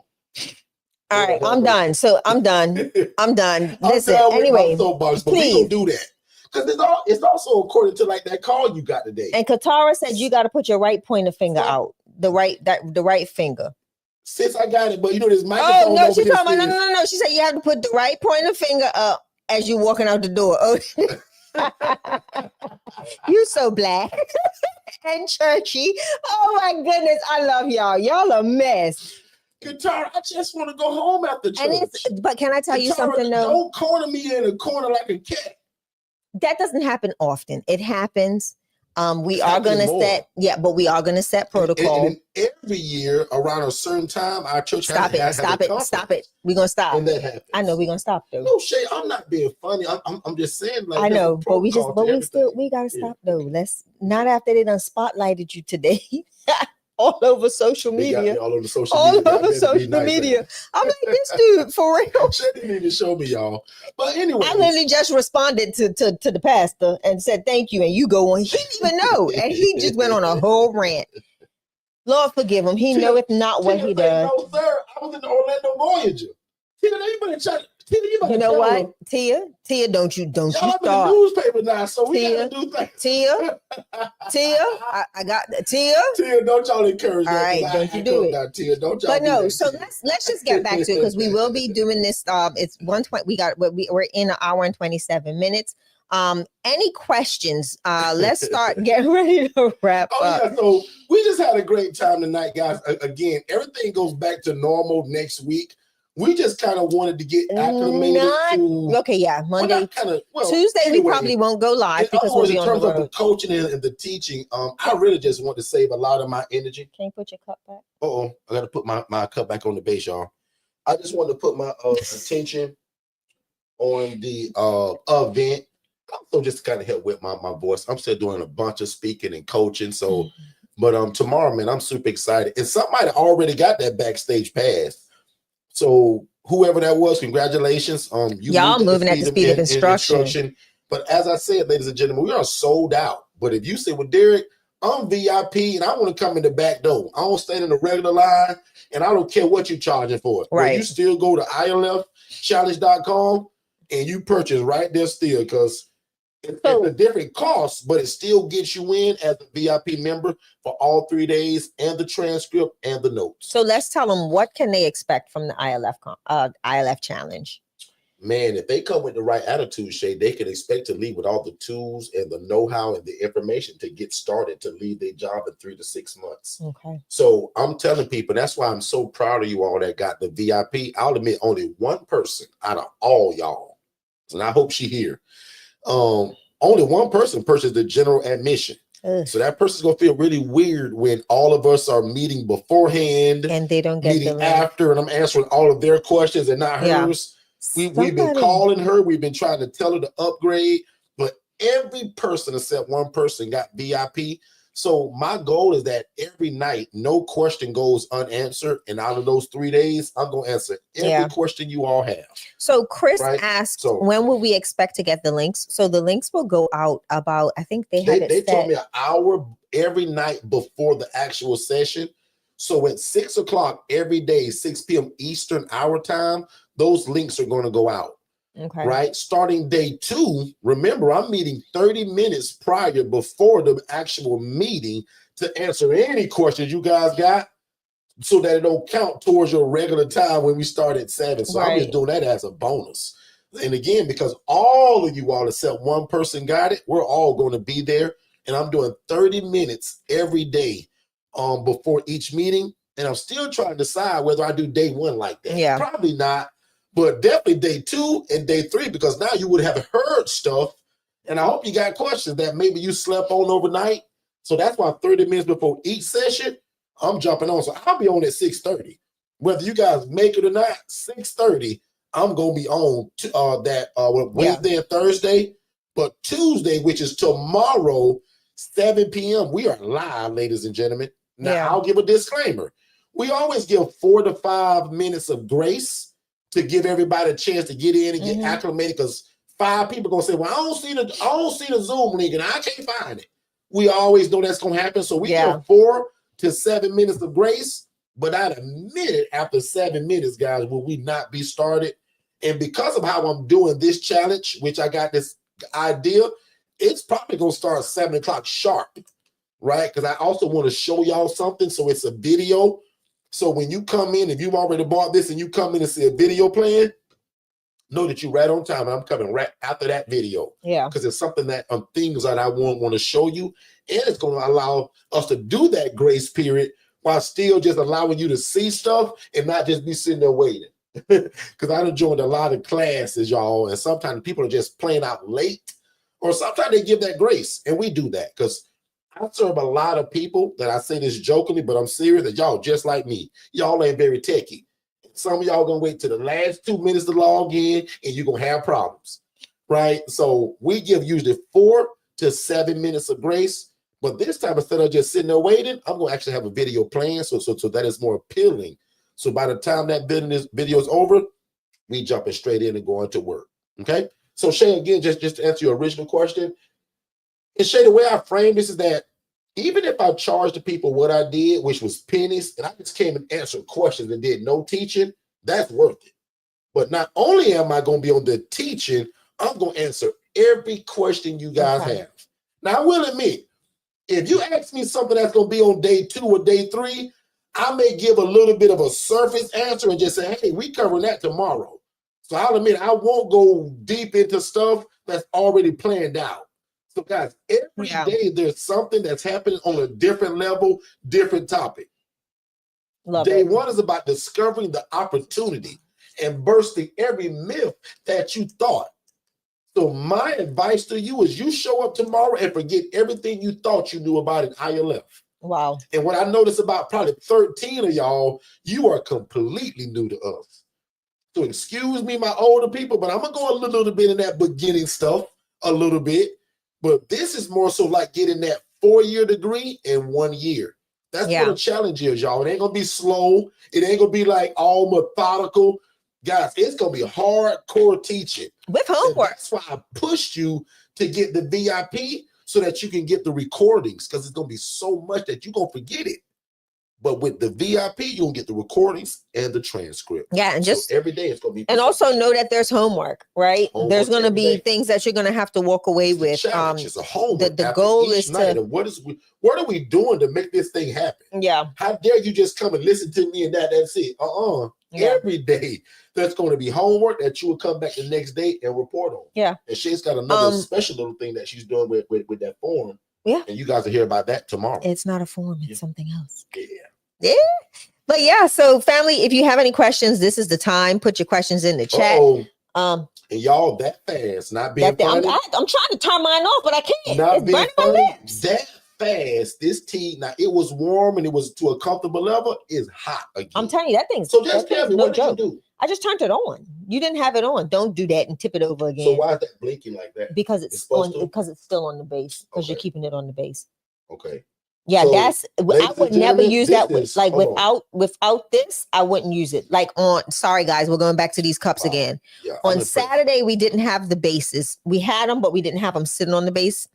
All right, I'm done. So I'm done. I'm done. Listen, anyway, but we don't do that. Because it's also according to like that call you got today. And Katara said you got to put your right pointer finger out. The right finger. Since I got it, but you know this microphone. Oh no, she's talking about no. She said you have to put the right pointer finger up as you walking out the door. Oh, you so black and churchy. Oh my goodness, I love y'all. Y'all a mess. Guitar, I just want to go home after church. But can I tell you something though? Don't corner me in a corner like a cat. That doesn't happen often. It happens. We are gonna we are gonna set protocol. And every year around a certain time, our church stop it. We're gonna stop. And that happens. I know we're gonna stop though. No, Shay, I'm not being funny. I'm just saying like I know, but we gotta stop though. Let's not after they done spotlighted you today. All over social media. All over social media. I'm like, this dude, for real. She didn't even show me, y'all. But anyway. I literally just responded to the pastor and said, thank you. And you go on. He didn't even know. And he just went on a whole rant. Lord forgive him. He knoweth not what he does. No, sir. I was in the Orlando Voyager. You better check. You know what, Tia, don't you start. The newspaper now, so we gotta do things. Tia, I got Tia. Tia, don't y'all encourage that. All right, don't you do it, now, Tia. Don't y'all. But no, that, so Tia. let's just get back to it because we will be doing this. It's 1:20. We're in an hour and 27 minutes. Any questions? Let's start getting ready to wrap up. Yeah, so we just had a great time tonight, guys. Again, everything goes back to normal next week. We just kind of wanted to get acclimated to Monday. Tuesday anyway, we probably won't go live because we'll be on the road. In terms of the coaching and the teaching, I really just want to save a lot of my energy. Can you put your cup back? I got to put my cup back on the base, y'all. I just want to put my attention on the event. Also just to kind of help with my voice. I'm still doing a bunch of speaking and coaching. So, but tomorrow, man, I'm super excited. And somebody already got that backstage pass. So whoever that was, congratulations. Y'all moving at the speed of instruction. But as I said, ladies and gentlemen, we are sold out. But if you say, well, Derek, I'm VIP and I want to come in the back door. I don't stand in the regular line and I don't care what you're charging for it. Right. But you still go to ILFchallenge.com and you purchase right there still because It's a different cost, but it still gets you in as a VIP member for all 3 days and the transcript and the notes. So let's tell them, what can they expect from the ILF challenge? Man, if they come with the right attitude, Shay, they can expect to leave with all the tools and the know-how and the information to get started to leave their job in 3 to 6 months. Okay. So I'm telling people, that's why I'm so proud of you all that got the VIP. I'll admit only one person out of all y'all, and I hope she here. Only one person purchased the general admission. Ugh. So that person's gonna feel really weird when all of us are meeting beforehand and they don't get meeting after, and I'm answering all of their questions and not hers. We've been calling her. We've been trying to tell her to upgrade, but every person except one person got VIP. So my goal is that every night, no question goes unanswered. And out of those 3 days, I'm going to answer every question you all have. So Chris asked, when will we expect to get the links? So the links will go out about, I think they told me an hour every night before the actual session. So at 6 o'clock every day, 6 p.m. Eastern our time, those links are going to go out. Okay. Right. Starting day 2, remember, I'm meeting 30 minutes prior before the actual meeting to answer any questions you guys got so that it don't count towards your regular time when we start at 7. So I'm just doing that as a bonus. And again, because all of you all except one person got it, we're all going to be there. And I'm doing 30 minutes every day before each meeting. And I'm still trying to decide whether I do day 1 like that. Yeah. Probably not. But definitely day 2 and day 3, because now you would have heard stuff. And I hope you got questions that maybe you slept on overnight. So that's why 30 minutes before each session, I'm jumping on. So I'll be on at 6:30. Whether you guys make it or not, 6:30, I'm going to be on Wednesday and Thursday. But Tuesday, which is tomorrow, 7 p.m., we are live, ladies and gentlemen. Now, I'll give a disclaimer. We always give 4 to 5 minutes of grace to give everybody a chance to get in and get acclimated, because 5 people gonna say, well, I don't see the Zoom link and I can't find it. We always know that's gonna happen. So we give 4 to 7 minutes of grace, but I'd admit it, after 7 minutes, guys, will we not be started? And because of how I'm doing this challenge, which I got this idea, it's probably gonna start 7 o'clock sharp, right? Because I also want to show y'all something. So it's a video. So when you come in, if you've already bought this and you come in and see a video playing, know that you're right on time. I'm coming right after that video. Yeah. Because it's something that things that I want to show you. And it's going to allow us to do that grace period while still just allowing you to see stuff and not just be sitting there waiting. Because I've joined a lot of classes, y'all. And sometimes people are just playing out late, or sometimes they give that grace. And we do that because I serve a lot of people that I say this jokingly, but I'm serious, that y'all just like me. Y'all ain't very techy. Some of y'all gonna wait to the last 2 minutes to log in and you're gonna have problems, right? So we give usually 4 to 7 minutes of grace, but this time, instead of just sitting there waiting, I'm gonna actually have a video playing so that is more appealing. So by the time that video is over, we jumping straight in and going to work, okay? So Shay, again, just to answer your original question, and Shay, the way I frame this is that even if I charged the people what I did, which was pennies, and I just came and answered questions and did no teaching, that's worth it. But not only am I going to be on the teaching, I'm going to answer every question you guys have. Now, I will admit, if you ask me something that's going to be on day 2 or day 3, I may give a little bit of a surface answer and just say, hey, we covering that tomorrow. So I'll admit, I won't go deep into stuff that's already planned out. So guys, every day there's something that's happening on a different level, different topic. Day 1 is about discovering the opportunity and bursting every myth that you thought. So my advice to you is you show up tomorrow and forget everything you thought you knew about an ILF. Wow. And what I noticed about probably 13 of y'all, you are completely new to us. So excuse me, my older people, but I'm going to go a little bit in that beginning stuff, a little bit. But this is more so like getting that 4-year degree in 1 year. That's what a challenge is, y'all. It ain't going to be slow. It ain't going to be like all methodical. Guys, it's going to be hardcore teaching. With homework. And that's why I pushed you to get the VIP so that you can get the recordings, because it's going to be so much that you're going to forget it. But with the VIP, you'll get the recordings and the transcript. Yeah, and So just every day it's going to be. and also know that there's homework, right? There's going to be things that you're going to have to walk away with. It's a homework. The goal is to. What are we doing to make this thing happen? Yeah. How dare you just come and listen to me and that's it? Yeah. Every day there's going to be homework that you will come back the next day and report on. Yeah. And she's got another special little thing that she's doing with that form. Yeah. And you guys will hear about that tomorrow. It's not a form, it's something else. Yeah. Yeah. But yeah, so family, if you have any questions, this is the time. Put your questions in the chat. And y'all that fast, not being funny. I'm trying to turn mine off, but I can't. Not being funny. That fast, this tea, now it was warm and it was to a comfortable level, is hot again. I'm telling you, that thing's so just tell me, what did you do? I just turned it on. You didn't have it on. Don't do that and tip it over again. So why is that blinking like that? Because it's still on the base. Because you're keeping it on the base. Okay. Yeah, so, I would never use that without this, I wouldn't use it. Like sorry guys, we're going back to these cups again. Yeah, on Saturday, we didn't have the bases. We had them, but we didn't have them sitting on the base.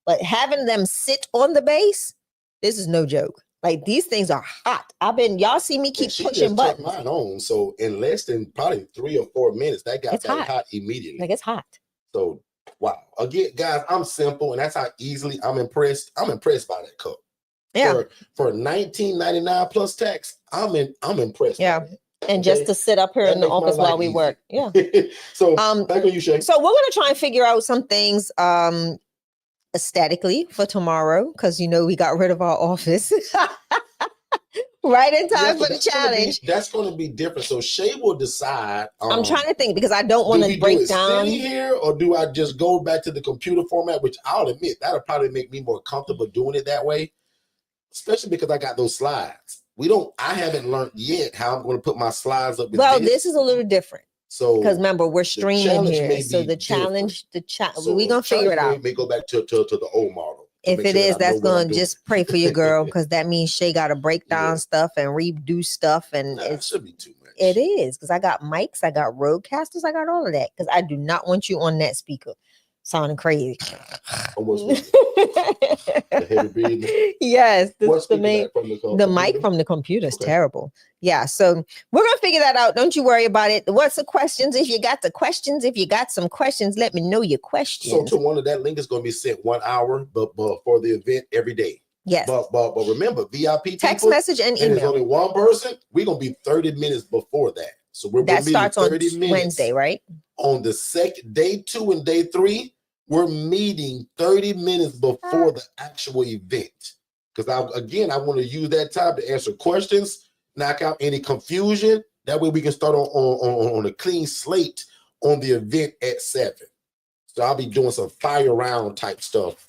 But having them sit on the base, this is no joke. Like these things are hot. Y'all see me keep pushing buttons. Mine on, so in less than probably 3 or 4 minutes, that got hot immediately. Like it's hot. So wow. Again, guys, I'm simple, and that's how easily I'm impressed. I'm impressed by that cup. Yeah. For $19.99 plus tax, I'm impressed. Yeah. And just to sit up here in the office while we work. Yeah. So back on you, Shay. So we're gonna try and figure out some things aesthetically for tomorrow, because we got rid of our office. Right in time for the challenge. That's going to be different. So Shay will decide. I'm trying to think, because I don't want to break down here, or do I just go back to the computer format, which I'll admit that'll probably make me more comfortable doing it that way. Especially because I got those slides. I haven't learned yet how I'm going to put my slides up. This is a little different. So because remember, we're streaming here. So the challenge, we're going to figure it out. May go back to the old model. If it is, that's going to just pray for your girl, because that means Shay got to break down stuff and redo stuff. And it should be too much. It is, because I got mics, I got roadcasters, I got all of that, because I do not want you on that speaker sounding crazy. Yes, this is the mic from the computer is terrible. Yeah, so we're gonna figure that out. Don't you worry about it. What's the questions? If you got some questions, let me know your questions. So to one of that link is going to be sent 1 hour, but for the event every day. Yes. But remember, VIP text message and email. And there's only one person. We're gonna be 30 minutes before that. So that starts on Wednesday, right? On the second day 2 and day 3, we're meeting 30 minutes before the actual event. Because I want to use that time to answer questions, knock out any confusion. That way we can start on a clean slate on the event at 7. So I'll be doing some fire round type stuff.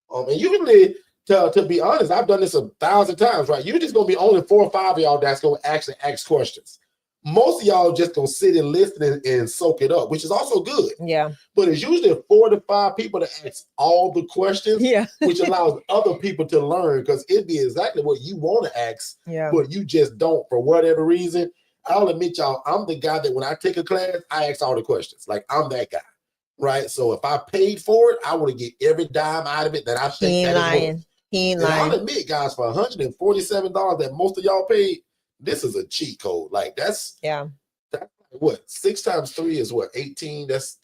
And usually, to be honest, I've done this 1,000 times, right? You're just gonna be only 4 or 5 of y'all that's gonna actually ask questions. Most of y'all just gonna sit and listen and soak it up, which is also good. Yeah. But it's usually 4 to 5 people that ask all the questions, which allows other people to learn, because it'd be exactly what you want to ask, but you just don't for whatever reason. I'll admit, y'all, I'm the guy that when I take a class, I ask all the questions. Like, I'm that guy, right? So if I paid for it, I want to get every dime out of it that I think He ain't lying. I'll admit, guys, for $147 that most of y'all paid, this is a cheat code. Like that's what 6 times 3 is what 18. That's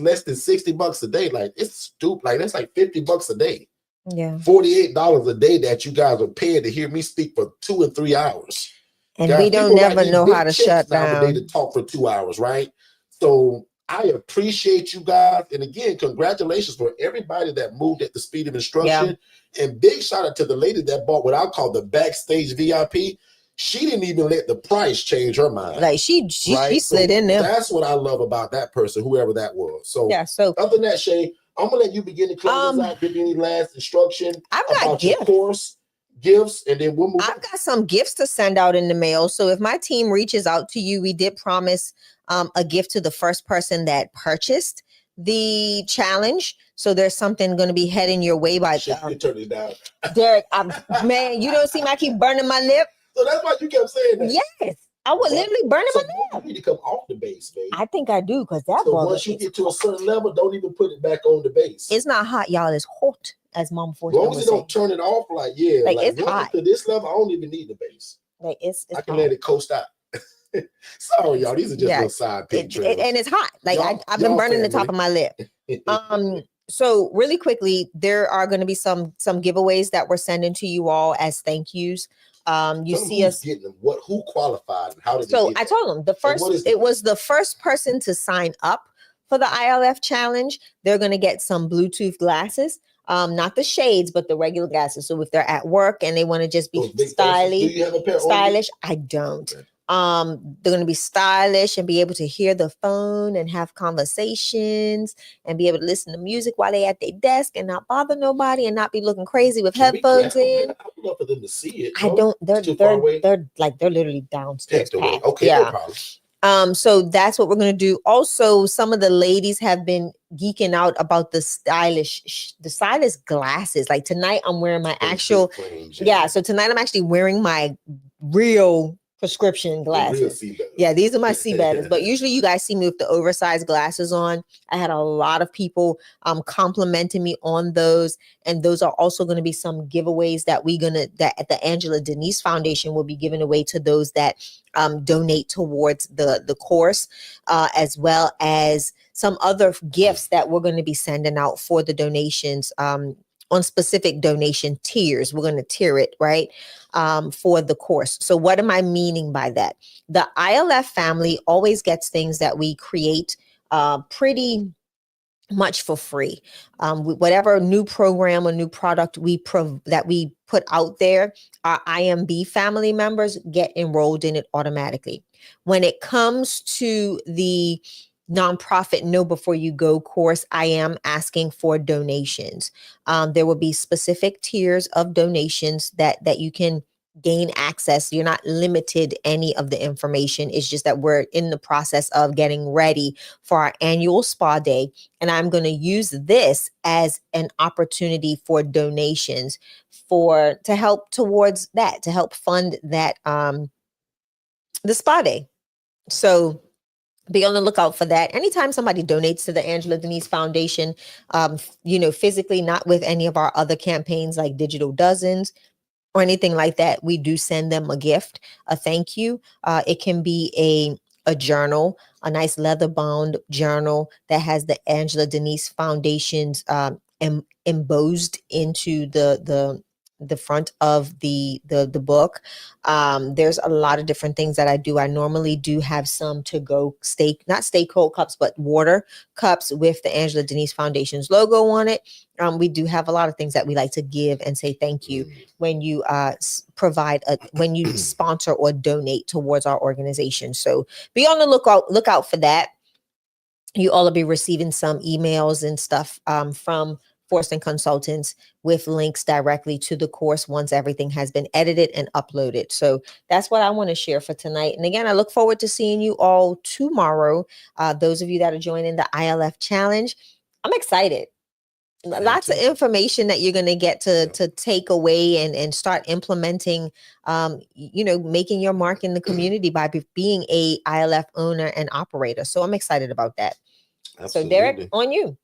less than $60 a day. Like it's stupid. Like that's like $50 a day. Yeah, $48 a day that you guys are paying to hear me speak for 2 and 3 hours. And guys, we don't never know how to shut down. To talk for 2 hours, right? So I appreciate you guys, and again, congratulations for everybody that moved at the speed of instruction. And big shout out to the lady that bought what I call the backstage VIP. She didn't even let the price change her mind. Like she slid in there. That's what I love about that person, whoever that was. So So other than that, Shay, I'm gonna let you begin to close us out. Give you any last instruction about your course, gifts, and then we'll move. I've got some gifts to send out in the mail. So if my team reaches out to you, we did promise a gift to the first person that purchased the challenge. So there's something going to be heading your way by you turn it down. Derek. Man, you don't see me, I keep burning my lip. So that's why you kept saying that. Yes, I was literally burning my lip. You need to come off the base, baby. I think I do, because that once you get to a certain level, don't even put it back on the base. It's not hot, y'all. It's hot. as Mom As Fortune long as would it say. don't turn it off, like It's once hot. to this level, I don't even need the bass. Like it's I can hot. let it coast out. Sorry, y'all. These are just little side pick trails. And it's hot. Like I've been y'all burning the family. top of my lip. So really quickly, there are going to be some giveaways that we're sending to you all as thank yous. You Tell see them us getting them. Who qualified and how did So they get I told them that? it was the first person to sign up for the ILF challenge. They're going to get some Bluetooth glasses, not the shades, but the regular glasses. So if they're at work and they want to just be stylish, do you have a pair stylish, I don't. Okay. They're going to be stylish and be able to hear the phone and have conversations and be able to listen to music while they're at their desk and not bother nobody and not be looking crazy with headphones in. I would love for them to see it. I don't. They're literally downstairs. Okay, yeah. no problem. So that's what we're going to do. Also, some of the ladies have been geeking out about the stylish glasses. Like tonight, I'm wearing my actual. Yeah. So tonight, I'm actually wearing my real prescription glasses. Yeah, these are my Seabadders. But usually, you guys see me with the oversized glasses on. I had a lot of people complimenting me on those, and those are also going to be some giveaways that that at the Angela Denise Foundation will be given away to those that donate towards the course, as well as some other gifts that we're going to be sending out for the donations on specific donation tiers. We're going to tier it, right, for the course. So what am I meaning by that? The ILF family always gets things that we create pretty much for free. Whatever new program or new product that we put out there, our IMB family members get enrolled in it automatically. When it comes to the nonprofit Know Before You Go course, I am asking for donations. There will be specific tiers of donations that you can gain access. You're not limited any of the information. It's just that we're in the process of getting ready for our annual spa day. And I'm going to use this as an opportunity for donations to help towards that, to help fund that, the spa day. So be on the lookout for that. Anytime somebody donates to the Angela Denise Foundation, physically, not with any of our other campaigns like Digital Dozens or anything like that, we do send them a gift, a thank you. It can be a journal, a nice leather-bound journal that has the Angela Denise Foundation's embossed into the front of the book. There's a lot of different things that I do. I normally do have some to go not stay cold cups, but water cups with the Angela Denise Foundation's logo on it. We do have a lot of things that we like to give and say thank you when you when you sponsor or donate towards our organization. So be on the lookout for that. You all will be receiving some emails and stuff from Forston Consultants with links directly to the course once everything has been edited and uploaded. So that's what I want to share for tonight. And again, I look forward to seeing you all tomorrow. Those of you that are joining the ILF Challenge, I'm excited. Lots of information that you're going to get to take away and start implementing, making your mark in the community by being a ILF owner and operator. So I'm excited about that. Absolutely. So Derek, on you.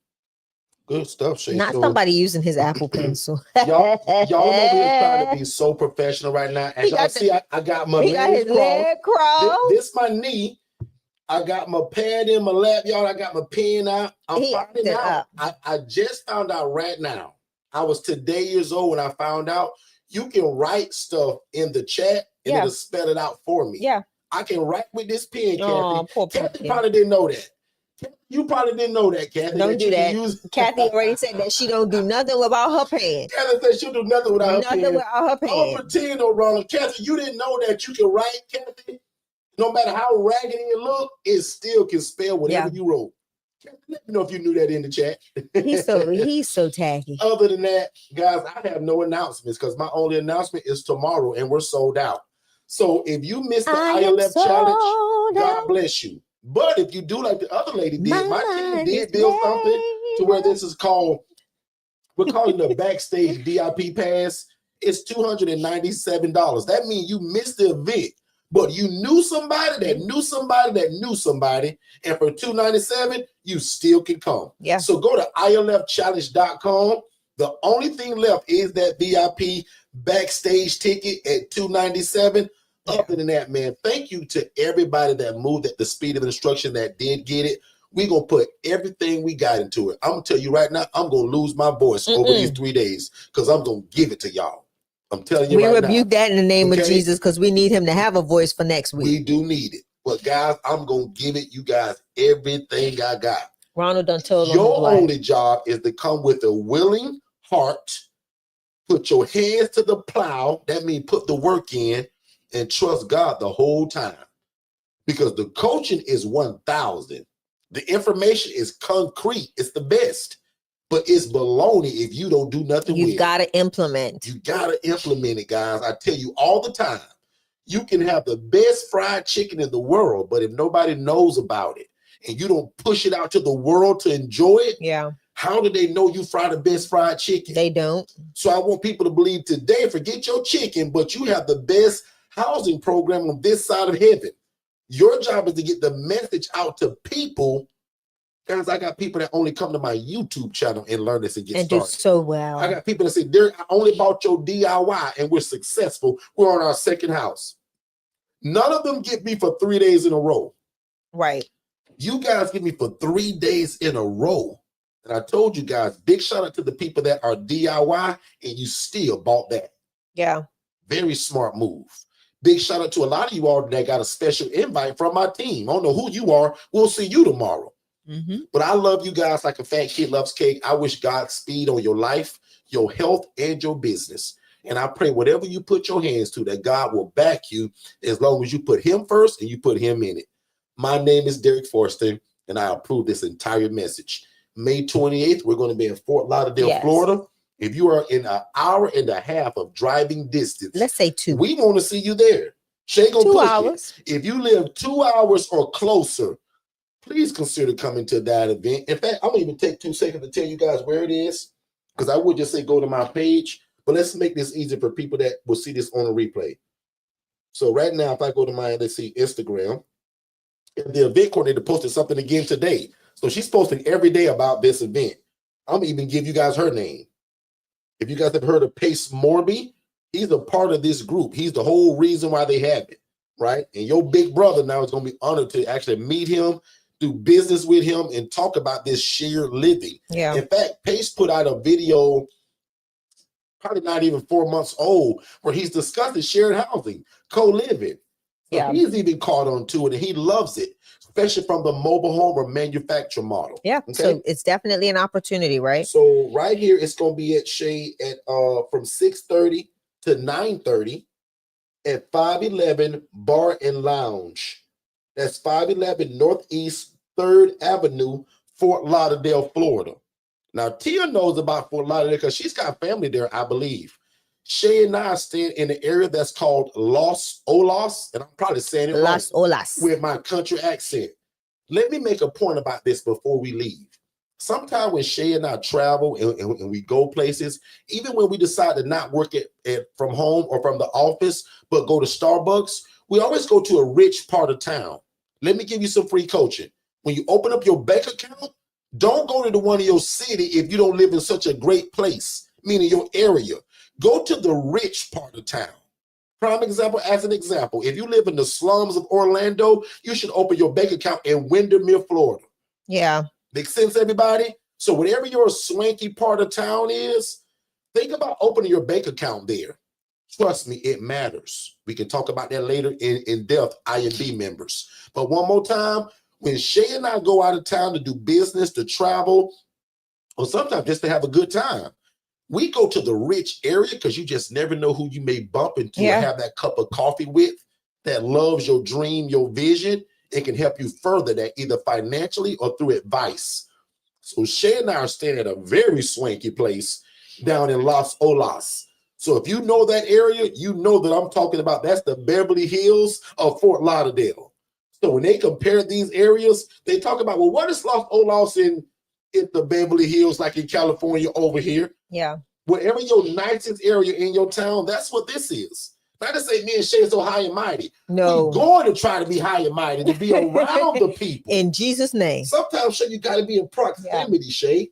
Good stuff, Shay. Not somebody using his Apple Pencil. y'all know we're trying to be so professional right now. As y'all see, I got my leg crossed. This my knee. I got my pad in my lap, y'all. I got my pen out. I'm finding out. I just found out right now. I was today years old when I found out you can write stuff in the chat and it'll spell it out for me. Yeah. I can write with this pen, Kathy. Kathy probably didn't know that. You probably didn't know that, Kathy. Don't do that. Kathy already said that she don't do nothing without her pen. Kathy said she'll do nothing without her pen. Nothing without her pen. I'm gonna pretend no wrong. Kathy, you didn't know that you can write, Kathy. No matter how raggedy it look, it still can spell whatever you wrote. Let me know if you knew that in the chat. He's so tacky. Other than that, guys, I have no announcements because my only announcement is tomorrow and we're sold out. So if you missed the ILF challenge, God bless you. But if you do like the other lady did, my team did build something to where this is called, we're calling the Backstage DIP Pass. It's $297. That means you missed the event, but you knew somebody that knew somebody that knew somebody, and for $297, you still can come. Yeah. So go to ilfchallenge.com. The only thing left is that VIP backstage ticket at $297. Yeah. Other than that, man, thank you to everybody that moved at the speed of instruction that did get it. We're going to put everything we got into it. I'm going to tell you right now, I'm going to lose my voice over these 3 days because I'm going to give it to y'all. I'm telling you we right now. rebuke that in the name of Jesus because we need him to have a voice for next week. We do need it. But guys, I'm going to give it you guys everything I got. Ronald done told your only job is to come with a willing heart, put your hands to the plow. That means put the work in and trust God the whole time. Because the coaching is 1,000. The information is concrete. It's the best. But it's baloney if you don't do nothing with it. You've got to implement. You got to implement it, guys. I tell you all the time. You can have the best fried chicken in the world, but if nobody knows about it and you don't push it out to the world to enjoy it, how do they know you fry the best fried chicken? They don't. So I want people to believe today, forget your chicken, but you have the best housing program on this side of heaven. Your job is to get the message out to people. Guys, I got people that only come to my YouTube channel and learn this and get started. Do so well. I got people that say, Derek, I only bought your DIY and we're successful. We're on our second house. None of them get me for 3 days in a row. Right. You guys get me for 3 days in a row. And I told you guys, big shout out to the people that are DIY and you still bought that. Yeah. Very smart move. Big shout out to a lot of you all that got a special invite from my team. I don't know who you are. We'll see you tomorrow. But I love you guys like a fat kid loves cake. I wish Godspeed on your life, your health, and your business. And I pray whatever you put your hands to, that God will back you as long as you put him first and you put him in it. My name is Derek Forster, and I approve this entire message. May 28th, we're going to be in Fort Lauderdale, Florida. If you are in an hour and a half of driving distance, let's say 2. We want to see you there. Shay gonna 2 hours. If you live 2 hours or closer, please consider coming to that event. In fact, I'm going to even take 2 seconds to tell you guys where it is, because I would just say go to my page, but let's make this easy for people that will see this on a replay. So right now, if I go to my, let's see, Instagram, and the event coordinator posted something again today. So she's posting every day about this event. I'm going to even give you guys her name. If you guys have heard of Pace Morby, he's a part of this group. He's the whole reason why they have it, right? And your big brother now is going to be honored to actually meet him, do business with him, and talk about this shared living. Yeah. In fact, Pace put out a video, probably not even 4 months old, where he's discussing shared housing, co-living. So he's even caught on to it, and he loves it, especially from the mobile home or manufacturer model. Yeah. Okay? So it's definitely an opportunity, right? So right here, it's going to be at Shea at from 6:30 to 9:30 at 511 Bar and Lounge. That's 511 Northeast 3rd Avenue, Fort Lauderdale, Florida. Now, Tia knows about Fort Lauderdale because she's got family there, I believe. Shay and I stand in the area that's called Los Olas, and I'm probably saying it Las wrong Olas with my country accent. Let me make a point about this before we leave. Sometimes when Shay and I travel and we go places, even when we decide to not work from home or from the office, but go to Starbucks, we always go to a rich part of town. Let me give you some free coaching. When you open up your bank account, don't go to the one in your city if you don't live in such a great place, meaning your area. Go to the rich part of town. Prime example, as an example, if you live in the slums of Orlando, you should open your bank account in Windermere, Florida. Yeah. Make sense, everybody? So whatever your swanky part of town is, think about opening your bank account there. Trust me, it matters. We can talk about that later in depth, IMB members. But one more time, when Shay and I go out of town to do business, to travel, or sometimes just to have a good time, we go to the rich area because you just never know who you may bump into and have that cup of coffee with that loves your dream, your vision, and can help you further that either financially or through advice. So Shay and I are staying at a very swanky place down in Los Olas. So if you know that area, you know that I'm talking about. That's the Beverly Hills of Fort Lauderdale. So when they compare these areas, they talk about, well, what is Los Olas in the Beverly Hills, like in California over here? Yeah. Whatever your nicest area in your town, that's what this is. Not to say me and Shay are so high and mighty. No. We're going to try to be high and mighty, to be around the people. In Jesus' name. Sometimes, Shay, you got to be in proximity, Shay.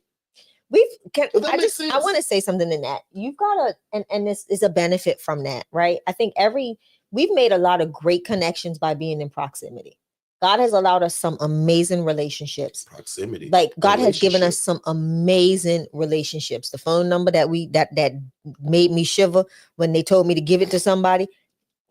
I want to say something in that. You've got and this is a benefit from that, right? I think we've made a lot of great connections by being in proximity. God has allowed us some amazing relationships. Proximity. Like God has given us some amazing relationships. The phone number that made me shiver when they told me to give it to somebody.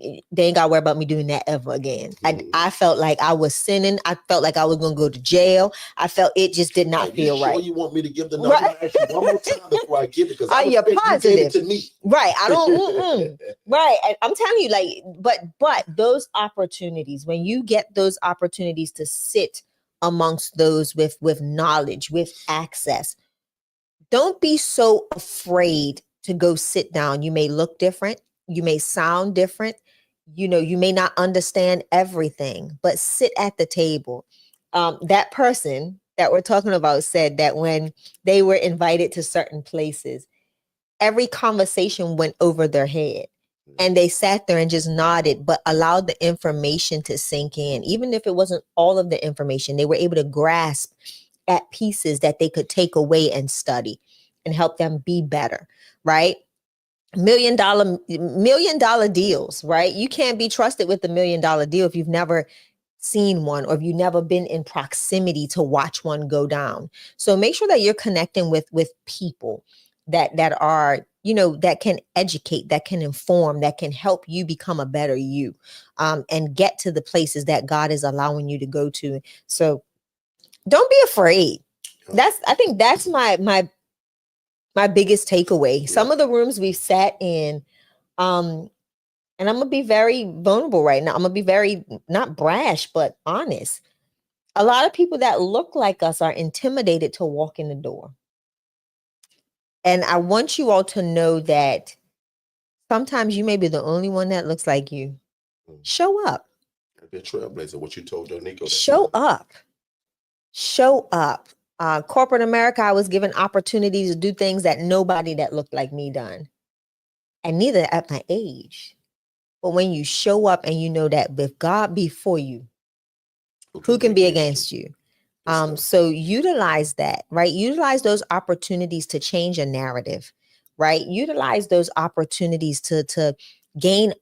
They ain't got to worry about me doing that ever again. I felt like I was sinning. I felt like I was going to go to jail. I felt it just did not feel right. You want me to give the number? Right. Ask you one more time before I give it, because are you positive? You gave it to me. Right. I don't. Right. I'm telling you, like, but those opportunities, when you get those opportunities to sit amongst those with knowledge, with access, don't be so afraid to go sit down. You may look different. You may sound different. You may not understand everything, but sit at the table. That person that we're talking about said that when they were invited to certain places, every conversation went over their head and they sat there and just nodded, but allowed the information to sink in. Even if it wasn't all of the information, they were able to grasp at pieces that they could take away and study and help them be better, right? $1 million deals, right? You can't be trusted with the $1 million deal if you've never seen one or if you've never been in proximity to watch one go down. So make sure that you're connecting with people that are, that can educate, that can inform, that can help you become a better you, and get to the places that God is allowing you to go to. So don't be afraid. I think that's my biggest takeaway. Yeah. Some of the rooms we've sat in, and I'm gonna be very vulnerable right now. I'm gonna be very, not brash, but honest. A lot of people that look like us are intimidated to walk in the door. And I want you all to know that sometimes you may be the only one that looks like you. Show up. Be a trailblazer. What you told Nico. Show up. Show up. Corporate America, I was given opportunities to do things that nobody that looked like me done. And neither at my age. But when you show up and you know that if God be for you, who can be against you? So utilize that, right? Utilize those opportunities to change a narrative, right? Utilize those opportunities to gain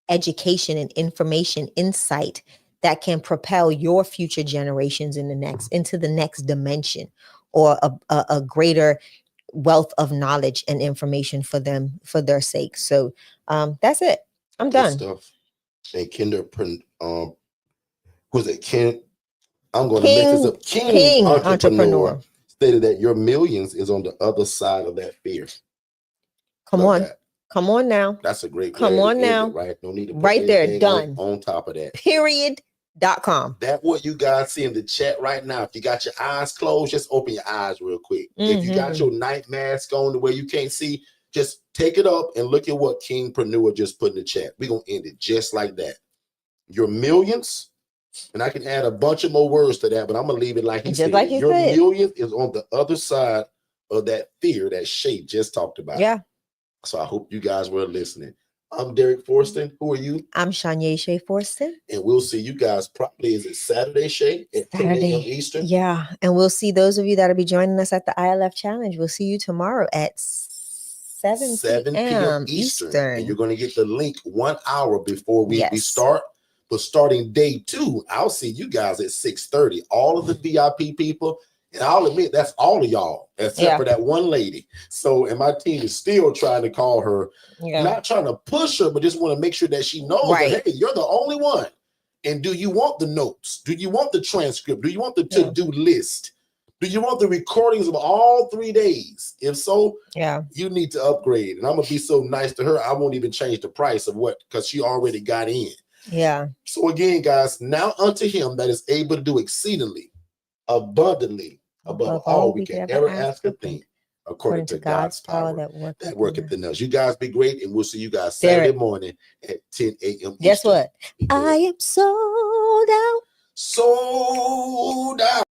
education and information, insight that can propel your future generations into the next dimension, or a greater wealth of knowledge and information for them, for their sake. So that's it. I'm done. Stuff. And was it Ken? I'm going to mess this up. King entrepreneur stated that your millions is on the other side of that fear. Come on now. That's a great. Come on now. Right. No need to put right there. Done. On top of that. Period.com. That what you guys see in the chat right now. If you got your eyes closed, just open your eyes real quick. If you got your night mask on the way you can't see, just take it up and look at what Kingpreneur just put in the chat. We're going to end it just like that. Your millions, and I can add a bunch of more words to that, but I'm going to leave it like he said. Your millions is on the other side of that fear that Shay just talked about. Yeah. So I hope you guys were listening. I'm Derek Forston. Who are you? I'm Shanya Shea Forston. And we'll see you guys probably, is it Saturday, Shay? At 10 a.m. Eastern? Yeah. And we'll see those of you that'll be joining us at the ILF Challenge. We'll see you tomorrow at 7 p.m. Eastern. And you're going to get the link 1 hour before we start. But starting day 2, I'll see you guys at 6:30. All of the VIP people. And I'll admit, that's all of y'all, except for that one lady. So, and my team is still trying to call her, not trying to push her, but just want to make sure that she knows that, hey, you're the only one. And do you want the notes? Do you want the transcript? Do you want the to-do list? Do you want the recordings of all 3 days? If so, you need to upgrade. And I'm going to be so nice to her, I won't even change the price of what, because she already got in. Yeah. So again, guys, now unto him that is able to do exceedingly abundantly above all we can ever ask or think, according to God's power that worketh in us. You guys be great, and we'll see you guys Saturday morning at 10 a.m. Guess what? I am sold out. Sold out.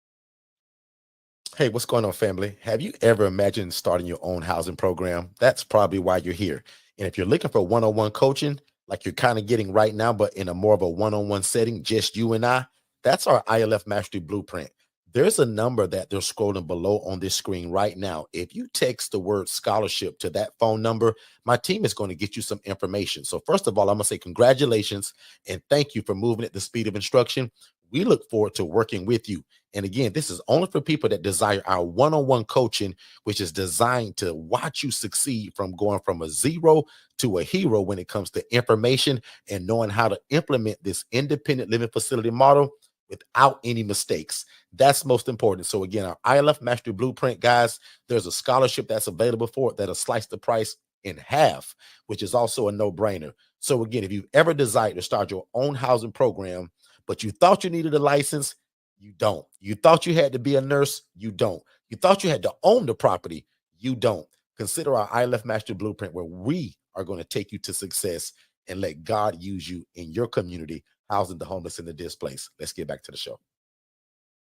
Hey, what's going on, family? Have you ever imagined starting your own housing program? That's probably why you're here. And if you're looking for one-on-one coaching, like you're kind of getting right now, but in a more of a one-on-one setting, just you and I, that's our ILF Mastery Blueprint. There's a number that they're scrolling below on this screen right now. If you text the word scholarship to that phone number, my team is going to get you some information. So first of all, I'm going to say congratulations and thank you for moving at the speed of instruction. We look forward to working with you. And again, this is only for people that desire our one-on-one coaching, which is designed to watch you succeed from going from a zero to a hero when it comes to information and knowing how to implement this independent living facility model without any mistakes. That's most important. So again, our ILF Mastery Blueprint, guys, there's a scholarship that's available for it that'll slice the price in half, which is also a no-brainer. So again, if you've ever desired to start your own housing program, but you thought you needed a license, you don't. You thought you had to be a nurse, you don't. You thought you had to own the property, you don't. Consider our ILF Mastery Blueprint, where we are going to take you to success and let God use you in your community, housing the homeless and the displaced. Let's get back to the show.